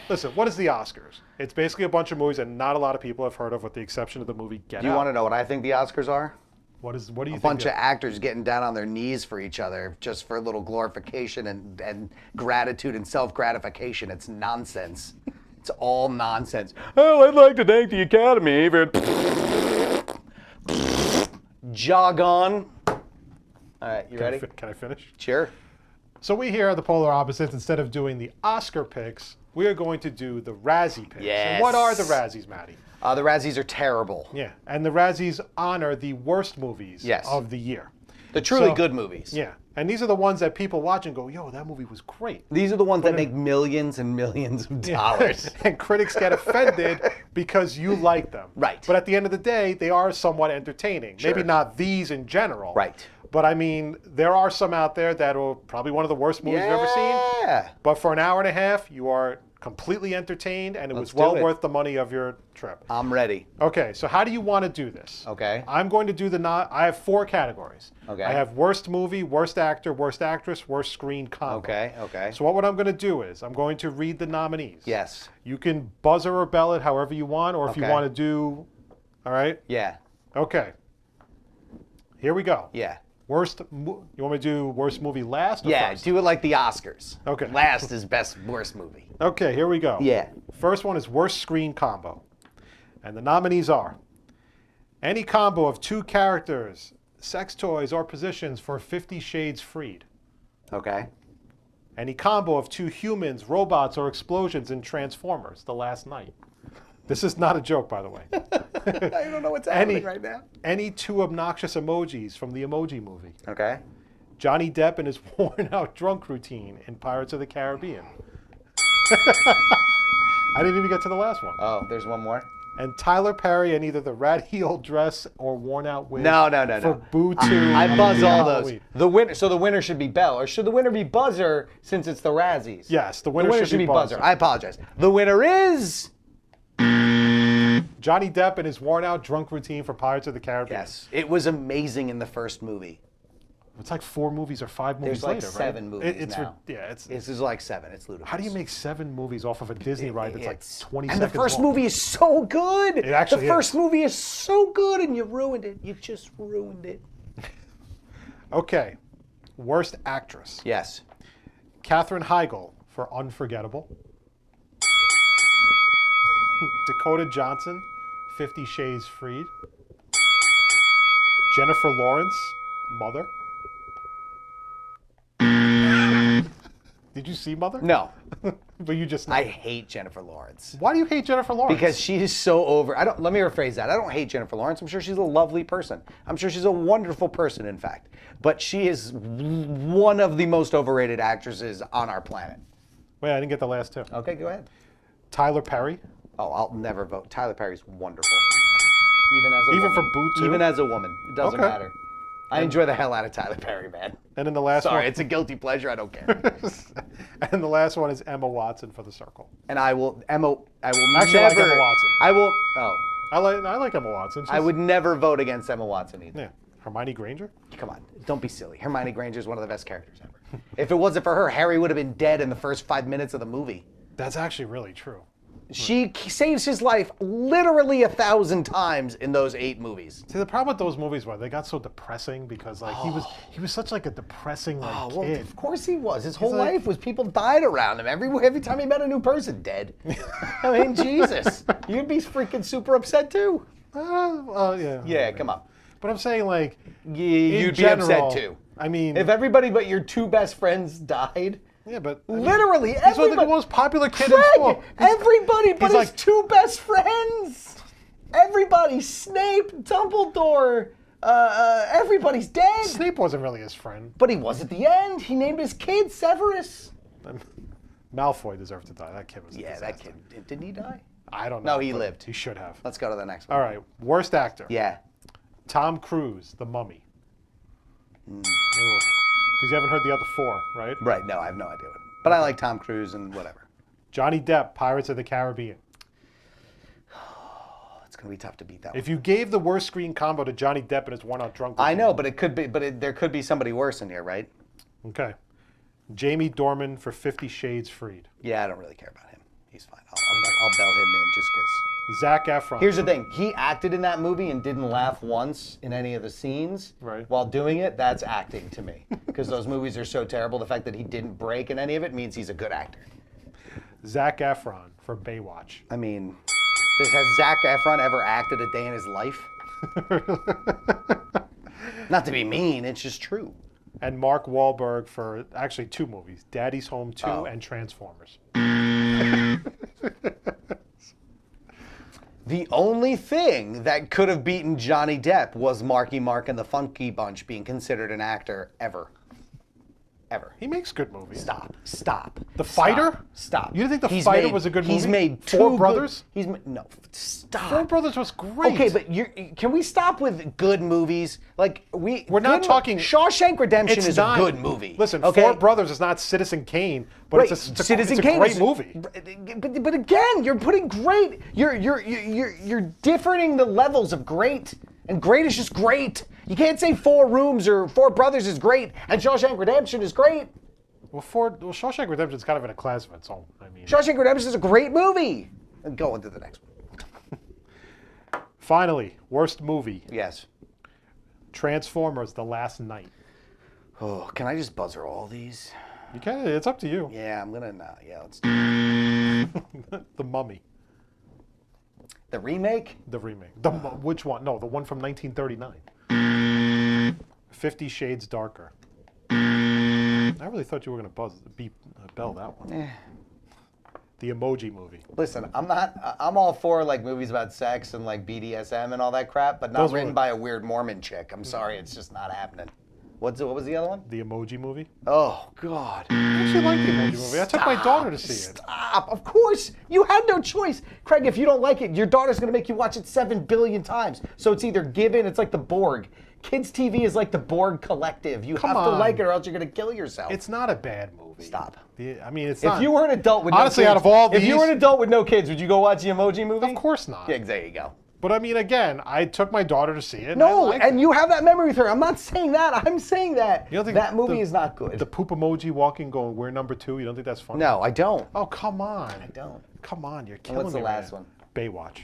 listen, what is the Oscars? It's basically a bunch of movies that not a lot of people have heard of, with the exception of the movie Get Out. Do you want to know what I think the Oscars are? What do you think? A bunch of actors getting down on their knees for each other just for a little glorification and gratitude and self-gratification. It's nonsense. It's all nonsense. Oh, I'd like to thank the Academy for... Jog on. All right, you ready? Can I finish? Sure. So we here are the polar opposites. Instead of doing the Oscar picks, we are going to do the Razzie picks. Yes. And what are the Razzies, Maddie? The Razzies are terrible. Yeah, and the Razzies honor the worst movies Yes. of the year. The truly So- good movies. Yeah, and these are the ones that people watch and go, yo, that movie was great. These are the ones that make millions and millions of dollars. And critics get offended because you like them. Right. But at the end of the day, they are somewhat entertaining. Sure. Maybe not these in general. Right. But I mean, there are some out there that are probably one of the worst movies you've ever seen. Yeah. But for an hour and a half, you are completely entertained, and it was Let's do well it. worth the money of your trip. I'm ready. Okay, so how do you want to do this? Okay. I'm going to do I have 4 categories. Okay. I have worst movie, worst actor, worst actress, worst screen combo. Okay, okay. So what I'm going to do is I'm going to read the nominees. Yes. You can buzzer or bell it however you want, or if you Okay. want to do, all right? Yeah. Okay. Here we go. Yeah. You want me to do worst movie last or Yeah, first? do it like the Oscars. Okay. Last is best worst movie. Okay, here we go. Yeah. First one is worst screen combo. And the nominees are any combo of 2 characters, sex toys, or positions for 50 Shades Freed. Okay. Any combo of 2 humans, robots, or explosions in Transformers: The Last Night. This is not a joke, by the way. I don't know what's Any- happening right now. Any 2 obnoxious emojis from the Emoji Movie. Okay. Johnny Depp and his worn-out drunk routine in Pirates of the Caribbean. I didn't even get to the last one. Oh, there's one more. And Tyler Perry in either the ratty old dress or worn-out wig. No. For Boo 2. I buzz all those. Halloween. The winner. So the winner should be Bell, or should the winner be Buzzer since it's the Razzies? Yes, the winner should be Buzzer. I apologize. The winner is. Johnny Depp and his worn-out drunk routine for Pirates of the Caribbean. Yes. It was amazing in the first movie. It's like 4 movies or 5 movies There's like later, 7 right? movies It's now. it's This is like 7. It's ludicrous. how do you make 7 movies off of a Disney ride that's like 20 And seconds the first long? movie is so good. It actually The first is. movie is so good, and you ruined it. You just ruined it. Okay, worst actress. Yes. Katherine Heigl for Unforgettable. Dakota Johnson, 50 Shades Freed. Jennifer Lawrence, Mother. Did you see Mother? No. But you just know. I hate Jennifer Lawrence. Why do you hate Jennifer Lawrence? Because she is so over. Let me rephrase that. I don't hate Jennifer Lawrence. I'm sure she's a lovely person. I'm sure she's a wonderful person, in fact. But she is one of the most overrated actresses on our planet. Wait, I didn't get the last 2. Okay, go ahead. Tyler Perry. Oh, I'll never vote. Tyler Perry's wonderful. Even as a Even woman. for Boo too? Even as a woman. It doesn't Okay. matter. I enjoy the hell out of Tyler Perry, man. And then the last Sorry, one. it's a guilty pleasure. I don't care. And the last one is Emma Watson for The Circle. And I will Actually, I like never. Emma Watson. I will. Oh, I like Emma Watson. I would never vote against Emma Watson either. Yeah. Hermione Granger? Come on, don't be silly. Hermione Granger is one of the best characters ever. If it wasn't for her, Harry would have been dead in the first 5 minutes of the movie. That's actually really true. She saves his life literally 1,000 times in those 8 movies. See, the problem with those movies was they got so depressing because like he was such like a depressing like Oh, well, kid. of course he was. His whole like- life was people died around him. Every time he met a new person, dead. I mean, Jesus. You'd be freaking super upset too. Yeah. Yeah, come on. But I'm saying like You'd be general, upset too. I mean, If everybody but your 2 best friends died, yeah, but I mean, literally he's like the everybody. most popular kid in Craig, school. everybody but he's his like- 2 best friends. Everybody, Snape, Dumbledore, everybody's dead. Snape wasn't really his friend. But he was at the end. He named his kid Severus. Malfoy deserved to die. That kid was. A Yeah, disaster. that kid. Didn't he die? I don't know. No, he but lived. He should have. Let's go to the next one. All right, worst actor. Yeah. Tom Cruise, The Mummy. Because you haven't heard the other four, right? Right. No, I have no idea. But I like Tom Cruise and whatever. Johnny Depp, Pirates of the Caribbean. It's gonna be tough to beat that one. If you gave the worst screen combo to Johnny Depp and his one-out drunk. I know, but it could be. But there could be somebody worse in here, right? Okay. Jamie Dornan for 50 Shades Freed. Yeah, I don't really care about him. He's fine. I'll bell him in just because. Zac Efron. Here's the thing. He acted in that movie and didn't laugh once in any of the scenes. Right. While doing it, that's acting to me. Because those movies are so terrible. The fact that he didn't break in any of it means he's a good actor. Zac Efron for Baywatch. I mean, has Zac Efron ever acted a day in his life? Not to be mean, it's just true. And Mark Wahlberg for actually 2 movies, Daddy's Home 2 and Transformers. The only thing that could have beaten Johnny Depp was Marky Mark and the Funky Bunch being considered an actor ever. Ever. He makes good movies. Stop. The Fighter? Stop. You didn't think The He's Fighter made- was a good movie? He's made Four two Brothers? No, stop. Four Brothers was great. Okay, but can we stop with good movies? Like we're not talking- Shawshank Redemption it's is not a good movie. Listen, okay? Four Brothers is not Citizen Kane, but Right, it's a Citizen it's a Kane great is- movie. But again, you're putting great. You're differing the levels of great, and great is just great. You can't say Four Rooms or Four Brothers is great and Shawshank Redemption is great. Well, Shawshank Redemption is kind of in a class of its own. I mean, Shawshank Redemption is a great movie. And go into the next one. finally, worst movie, Yes. Transformers: The Last Night. Oh, can I just buzzer all these? You can. It's up to you. Yeah, I'm gonna. Yeah, let's do The Mummy, the remake. the remake. Which one? No, the one from 1939. 50 Shades Darker. I really thought you were going to bell that one. The Emoji Movie. Listen, I'm all for like movies about sex and like BDSM and all that crap, but not Those written were- by a weird Mormon chick. I'm sorry, it's just not happening. What was the other one? The Emoji Movie. Oh God. I actually like the Emoji Movie. I took my daughter to see it. Stop. Of course. You had no choice. Craig, if you don't like it, your daughter's going to make you watch it 7 billion times. So it's either given, it's like the Borg. Kids TV is like the Borg Collective. You Come have to on. like it or else you're going to kill yourself. It's not a bad movie. Stop. I mean, it's If not. you were an adult with Honestly, no out kids, of all if you these- were an adult with no kids, would you go watch the Emoji Movie? Of course not. Yeah, there you go. But I mean, again, I took my daughter to see it. and No, I liked and it. you have that memory with her. I'm not saying that. I'm saying that You don't think that movie the- is not good. The poop emoji walking, going, "We're number 2." You don't think that's funny? No, I don't. Oh, come on. I don't. Come on, you're killing what's the me last right one? now. Baywatch.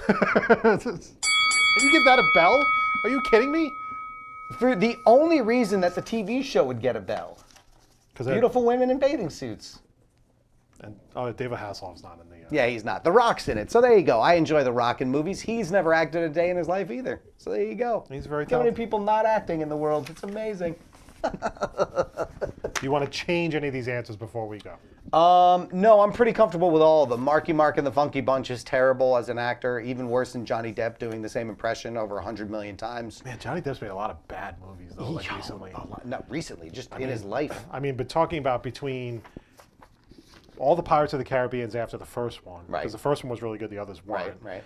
Did you give that a bell? Are you kidding me? For the only reason that the TV show would get a bell. Because Beautiful women in bathing suits. And David Hasselhoff's not in the. Yeah, he's not. The Rock's in it. So there you go. I enjoy The Rock in movies. He's never acted a day in his life either. So there you go. He's very So many talented. people not acting in the world. It's amazing. Do you want to change any of these answers before we go? No, I'm pretty comfortable with all of them. Marky Mark and the Funky Bunch is terrible as an actor. Even worse than Johnny Depp doing the same impression over 100 million times. Man, Johnny Depp's made a lot of bad movies though, like recently. Not recently, just in his life. I mean, but talking about between all the Pirates of the Caribbean's after the first one, Right. because the first one was really good, the others weren't. Right.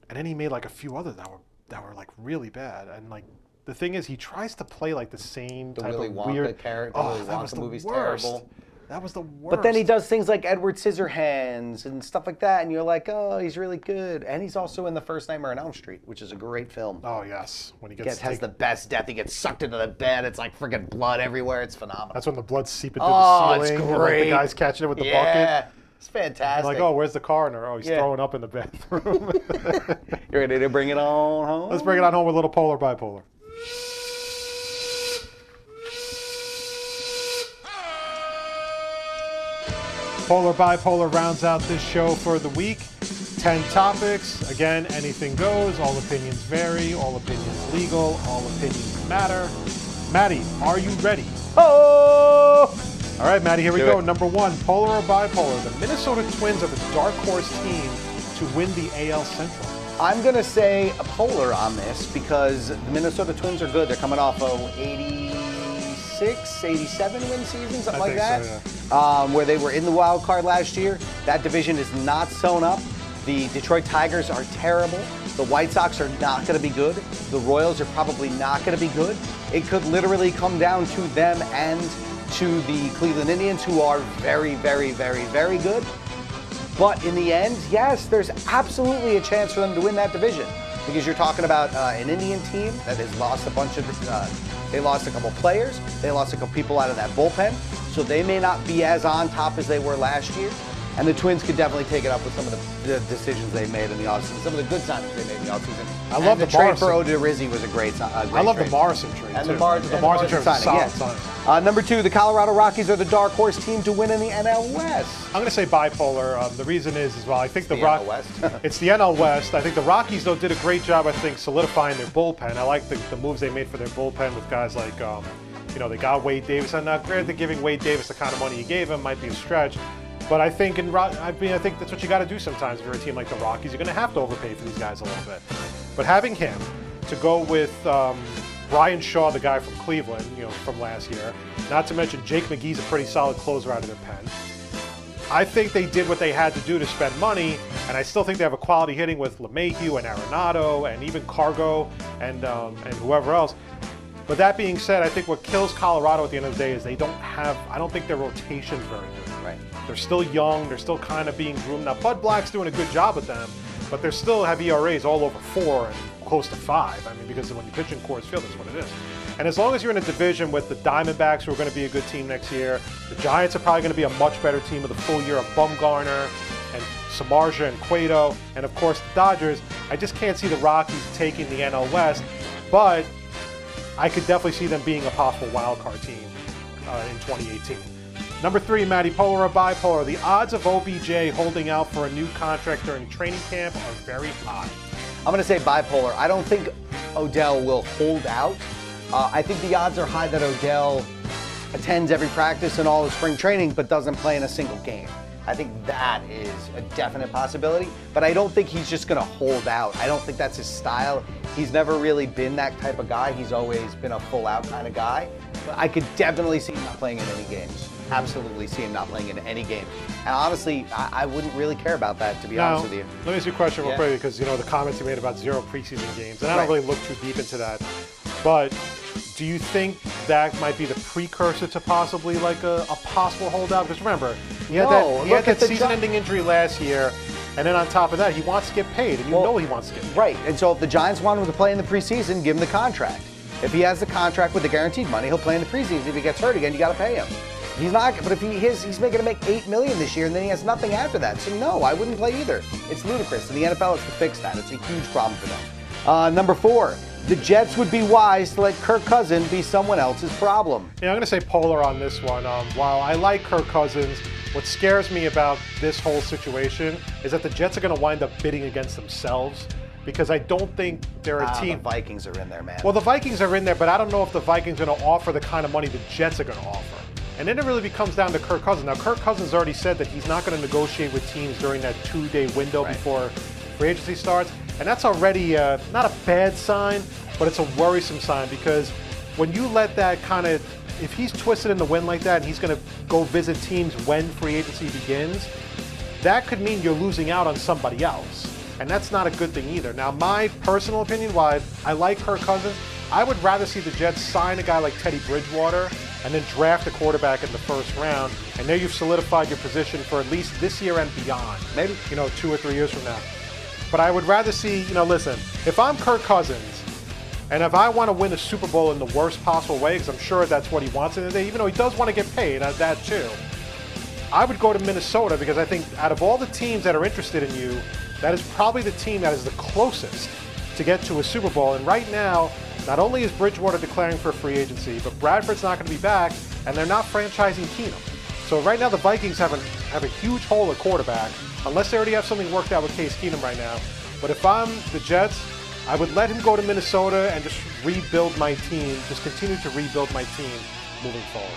And then he made like a few others that were like really bad. And like the thing is, he tries to play like the same type Willy of Wonka weird character. Oh, Willy that was Wonka the movie's worst. terrible. That was the worst. But then he does things like Edward Scissorhands and stuff like that, and you're like, oh, he's really good. And he's also in The First Nightmare on Elm Street, which is a great film. Oh yes, when he He gets has the best death. He gets sucked into the bed. It's like freaking blood everywhere. It's phenomenal. That's when the blood's seeping through Oh, the it's ceiling. and, like, great. the guy's catching it with the yeah, bucket. it's fantastic. Like, oh, where's the coroner? Oh, he's Yeah. throwing up in the bathroom. You're ready to bring it on home? Let's bring it on home with a little polar bipolar. Polar bipolar rounds out this show for the week. 10 topics. Again, anything goes. All opinions vary. All opinions legal. All opinions matter. Maddie, are you ready? Oh! All right, Maddie, here we Do go. it. Number 1, polar or bipolar. The Minnesota Twins are the dark horse team to win the AL Central. I'm going to say a polar on this because the Minnesota Twins are good. They're coming off a 86, 87 win season, something I like think that, so, where they were in the wild card last year. That division is not sewn up. The Detroit Tigers are terrible. The White Sox are not going to be good. The Royals are probably not going to be good. It could literally come down to them and to the Cleveland Indians, who are very, very, very, very good. But in the end, yes, there's absolutely a chance for them to win that division, because you're talking about an Indian team that has lost a bunch of, they lost a couple players, they lost a couple people out of that bullpen, so they may not be as on top as they were last year. And the Twins could definitely take it up with some of the decisions they made in the offseason, some of the good signings they made in the offseason. I love the the trade for Morrison. Odorizzi was a great trade. I love the Morrison trade, And too. the Morrison trade was a signing, solid yeah. signing. Number 2, the Colorado Rockies are the dark horse team to win in the NL West. I'm going to say bipolar. The reason is, well, I think the NL West. it's the NL West. I think the Rockies, though, did a great job, I think, solidifying their bullpen. I like the moves they made for their bullpen with guys like, they got Wade Davis. And granted, giving Wade Davis the kind of money you gave him might be a stretch. But I think I think that's what you got to do sometimes if you're a team like the Rockies. You're going to have to overpay for these guys a little bit. But having him to go with Brian Shaw, the guy from Cleveland, from last year, not to mention Jake McGee's a pretty solid closer out of their pen. I think they did what they had to do to spend money, and I still think they have a quality hitting with LeMahieu and Arenado and even Cargo and whoever else. But that being said, I think what kills Colorado at the end of the day is I don't think their rotation's very good. Right. They're still young. They're still kind of being groomed. Now, Bud Black's doing a good job with them, but they still have ERAs all over 4 and close to 5. I mean, because when you pitch in Coors Field, that's what it is. And as long as you're in a division with the Diamondbacks, who are going to be a good team next year, the Giants are probably going to be a much better team with a full year of Bumgarner and Samardzija and Cueto, and of course the Dodgers. I just can't see the Rockies taking the NL West, but I could definitely see them being a possible wild card team in 2018. Number 3, Matty, polar or bipolar? The odds of OBJ holding out for a new contract during training camp are very high. I'm going to say bipolar. I don't think Odell will hold out. I think the odds are high that Odell attends every practice and all of spring training, but doesn't play in a single game. I think that is a definite possibility, but I don't think he's just going to hold out. I don't think that's his style. He's never really been that type of guy. He's always been a full-out kind of guy. But I could definitely see him not playing in any games. Absolutely see him not playing in any game. And honestly, I wouldn't really care about that, to be honest with you. Let me ask you a question real Yeah. quick, because the comments you made about 0 preseason games, and I Right. don't really look too deep into that. But do you think that might be the precursor to possibly like a possible holdout? Because remember, he had No, look that at the season-ending injury last year, and then on top of that, he wants to get paid, and you know he wants to get paid. Right, and so if the Giants want him to play in the preseason, give him the contract. If he has the contract with the guaranteed money, he'll play in the preseason. If he gets hurt again, you got to pay him. He's not, but if he's going to make $8 million this year, and then he has nothing after that. So no, I wouldn't play either. It's ludicrous, and the NFL has to fix that. It's a huge problem for them. Number 4, the Jets would be wise to let Kirk Cousins be someone else's problem. Yeah, I'm going to say polar on this one. While I like Kirk Cousins, what scares me about this whole situation is that the Jets are going to wind up bidding against themselves, because I don't think they're a team. The Vikings are in there, man. Well, the Vikings are in there, but I don't know if the Vikings are going to offer the kind of money the Jets are going to offer. And then it really becomes down to Kirk Cousins. Now, Kirk Cousins already said that he's not going to negotiate with teams during that 2-day window before free agency starts. And that's already not a bad sign, but it's a worrisome sign, because when you let that kind of, if he's twisted in the wind like that and he's going to go visit teams when free agency begins, that could mean you're losing out on somebody else. And that's not a good thing either. Now, my personal opinion, why I like Kirk Cousins, I would rather see the Jets sign a guy like Teddy Bridgewater and then draft a quarterback in the first round, and there you've solidified your position for at least this year and beyond. Maybe 2 or 3 years from now. But I would rather see, listen, if I'm Kirk Cousins, and if I want to win a Super Bowl in the worst possible way, because I'm sure that's what he wants in the day, even though he does want to get paid, that too, I would go to Minnesota, because I think out of all the teams that are interested in you, that is probably the team that is the closest to get to a Super Bowl. And right now, not only is Bridgewater declaring for free agency, but Bradford's not going to be back, and they're not franchising Keenum. So right now the Vikings have a huge hole at quarterback, unless they already have something worked out with Case Keenum right now. But if I'm the Jets, I would let him go to Minnesota and just rebuild my team, just continue to rebuild my team moving forward.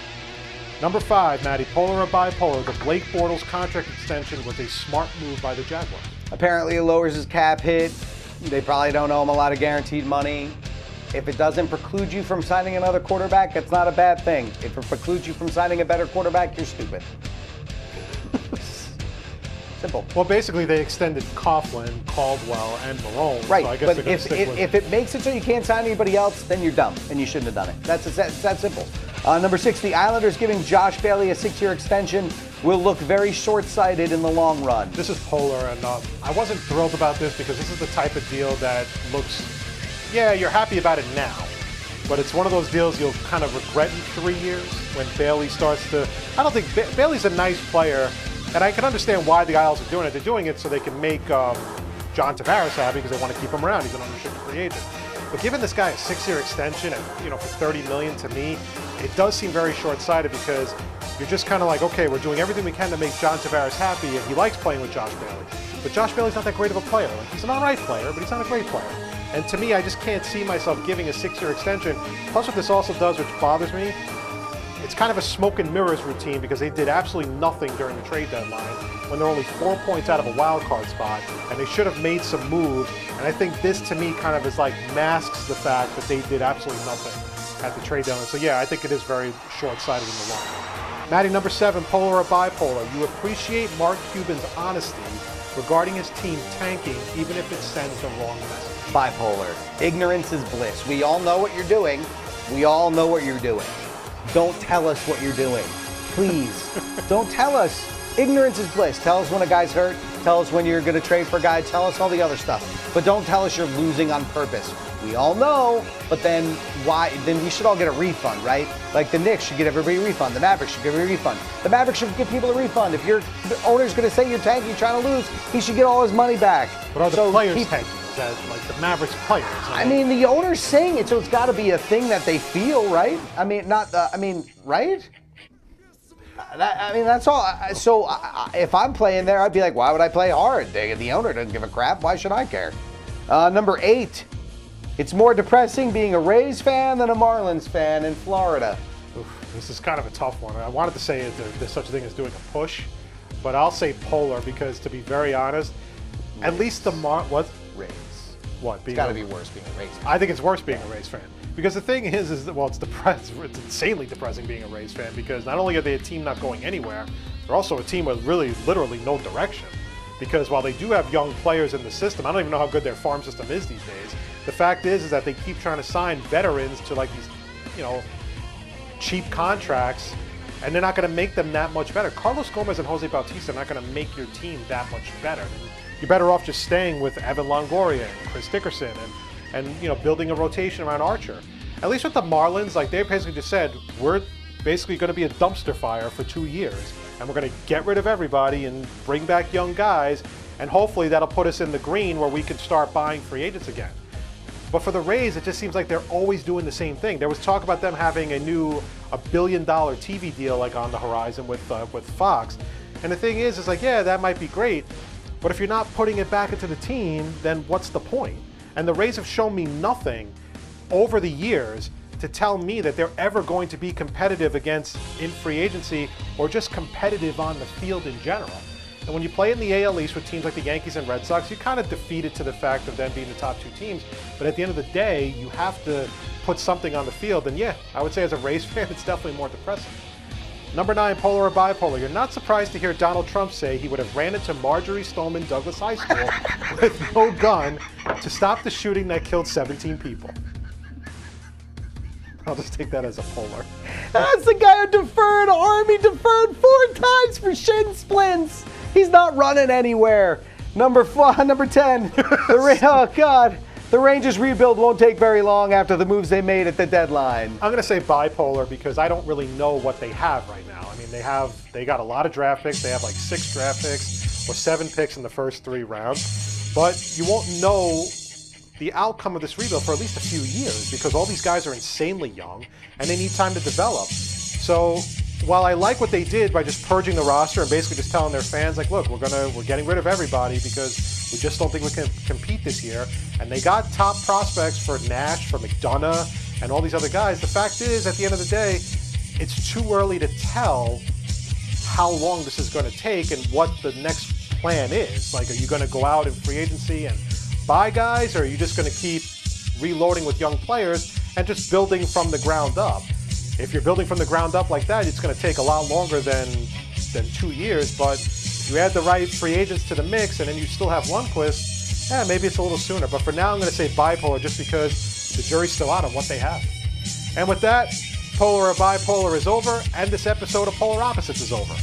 Number 5, Matty, polar or bipolar? The Blake Bortles contract extension was a smart move by the Jaguars. Apparently it lowers his cap hit. They probably don't owe him a lot of guaranteed money. If it doesn't preclude you from signing another quarterback, it's not a bad thing. If it precludes you from signing a better quarterback, you're stupid. Simple. Well, basically, they extended Coughlin, Caldwell, and Marone. Right, So I guess but they're gonna stick with if it makes it so you can't sign anybody else, then you're dumb, and you shouldn't have done it. It's that simple. Number 6, the Islanders giving Josh Bailey a 6-year extension will look very short-sighted in the long run. This is polar, and I wasn't thrilled about this because this is the type of deal that looks, yeah, you're happy about it now, but it's one of those deals you'll kind of regret in 3 years when Bailey starts to. I don't think Bailey's a nice player, and I can understand why the Isles are doing it. They're doing it so they can make John Tavares happy because they want to keep him around. He's an unrestricted free agent. But giving this guy a 6-year extension and for $30 million, to me, it does seem very short-sighted because you're just kind of like, okay, we're doing everything we can to make John Tavares happy, and he likes playing with Josh Bailey. But Josh Bailey's not that great of a player. Like, he's an all right player, but he's not a great player. And to me, I just can't see myself giving a 6-year extension. Plus, what this also does, which bothers me, it's kind of a smoke and mirrors routine because they did absolutely nothing during the trade deadline when they're only 4 points out of a wild card spot, and they should have made some moves. And I think this, to me, kind of is like masks the fact that they did absolutely nothing at the trade deadline. So yeah, I think it is very short-sighted in the long run. Maddie, number 7, polar or bipolar. You appreciate Mark Cuban's honesty regarding his team tanking, even if it sends the wrong message. Bipolar. Ignorance is bliss. We all know what you're doing. We all know what you're doing. Don't tell us what you're doing. Please. Don't tell us. Ignorance is bliss. Tell us when a guy's hurt. Tell us when you're going to trade for a guy. Tell us all the other stuff. But don't tell us you're losing on purpose. We all know, but then why? Then we should all get a refund, right? Like the Knicks should get everybody a refund. The Mavericks should give everybody a refund. The Mavericks should give people a refund. If your owner's going to say you're tanking, you're trying to lose, he should get all his money back. But are the players tanking? Is that like the Mavericks players? I mean, the owner's saying it, so it's got to be a thing that they feel, right? I mean, right? That's all. So if I'm playing there, I'd be like, why would I play hard? The owner doesn't give a crap. Why should I care? Number 8. It's more depressing being a Rays fan than a Marlins fan in Florida. Oof, this is kind of a tough one. I wanted to say there's such a thing as doing a push, but I'll say polar because, to be very honest, Rays. At least the what? Rays. What? It's got to be worse being a Rays fan. I think it's worse being a Rays fan. Because the thing is that, well, it's insanely depressing being a Rays fan because not only are they a team not going anywhere, they're also a team with really, literally no direction. Because while they do have young players in the system, I don't even know how good their farm system is these days. The fact is that they keep trying to sign veterans to like these, cheap contracts, and they're not going to make them that much better. Carlos Gomez and Jose Bautista are not going to make your team that much better. You're better off just staying with Evan Longoria and Chris Dickerson and building a rotation around Archer. At least with the Marlins, like they basically just said, we're basically going to be a dumpster fire for 2 years, and we're going to get rid of everybody and bring back young guys, and hopefully that'll put us in the green where we can start buying free agents again. But for the Rays, it just seems like they're always doing the same thing. There was talk about them having a $1 billion TV deal like on the horizon with Fox, and the thing is like, yeah, that might be great, but if you're not putting it back into the team, then what's the point? And the Rays have shown me nothing over the years to tell me that they're ever going to be competitive against in free agency or just competitive on the field in general. And when you play in the AL East with teams like the Yankees and Red Sox, you kind of defeat it to the fact of them being the top 2 teams. But at the end of the day, you have to put something on the field. And yeah, I would say as a Rays fan, it's definitely more depressing. Number 9, polar or bipolar. You're not surprised to hear Donald Trump say he would have ran into Marjorie Stoneman Douglas High School with no gun to stop the shooting that killed 17 people. I'll just take that as a polar. That's the guy who deferred Army, deferred 4 times for shin splints. He's not running anywhere. Number 10. Oh, God. The Rangers rebuild won't take very long after the moves they made at the deadline. I'm going to say bipolar because I don't really know what they have right now. I mean, they got a lot of draft picks. They have like 6 draft picks or 7 picks in the first 3 rounds. But you won't know the outcome of this rebuild for at least a few years because all these guys are insanely young and they need time to develop. So while I like what they did by just purging the roster and basically just telling their fans, like, look, we're getting rid of everybody because we just don't think we can compete this year. And they got top prospects for Nash, for McDonough, and all these other guys. The fact is, at the end of the day, it's too early to tell how long this is going to take and what the next plan is. Like, are you going to go out in free agency and buy guys, or are you just going to keep reloading with young players and just building from the ground up. If you're building from the ground up like that, it's going to take a lot longer than 2 years. But if you add the right free agents to the mix and then you still have Lundqvist, maybe it's a little sooner. But for now, I'm going to say bipolar just because the jury's still out on what they have. And with that, Polar or Bipolar is over, and this episode of Polar Opposites is over.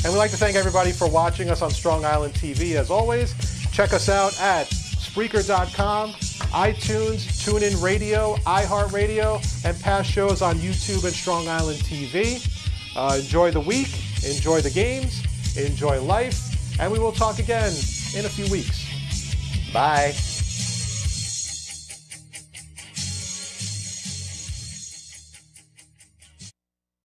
And we'd like to thank everybody for watching us on Strong Island TV. As always, check us out at Spreaker.com, iTunes, TuneIn Radio, iHeartRadio, and past shows on YouTube and Strong Island TV. Enjoy the week, enjoy the games, enjoy life, and we will talk again in a few weeks. Bye.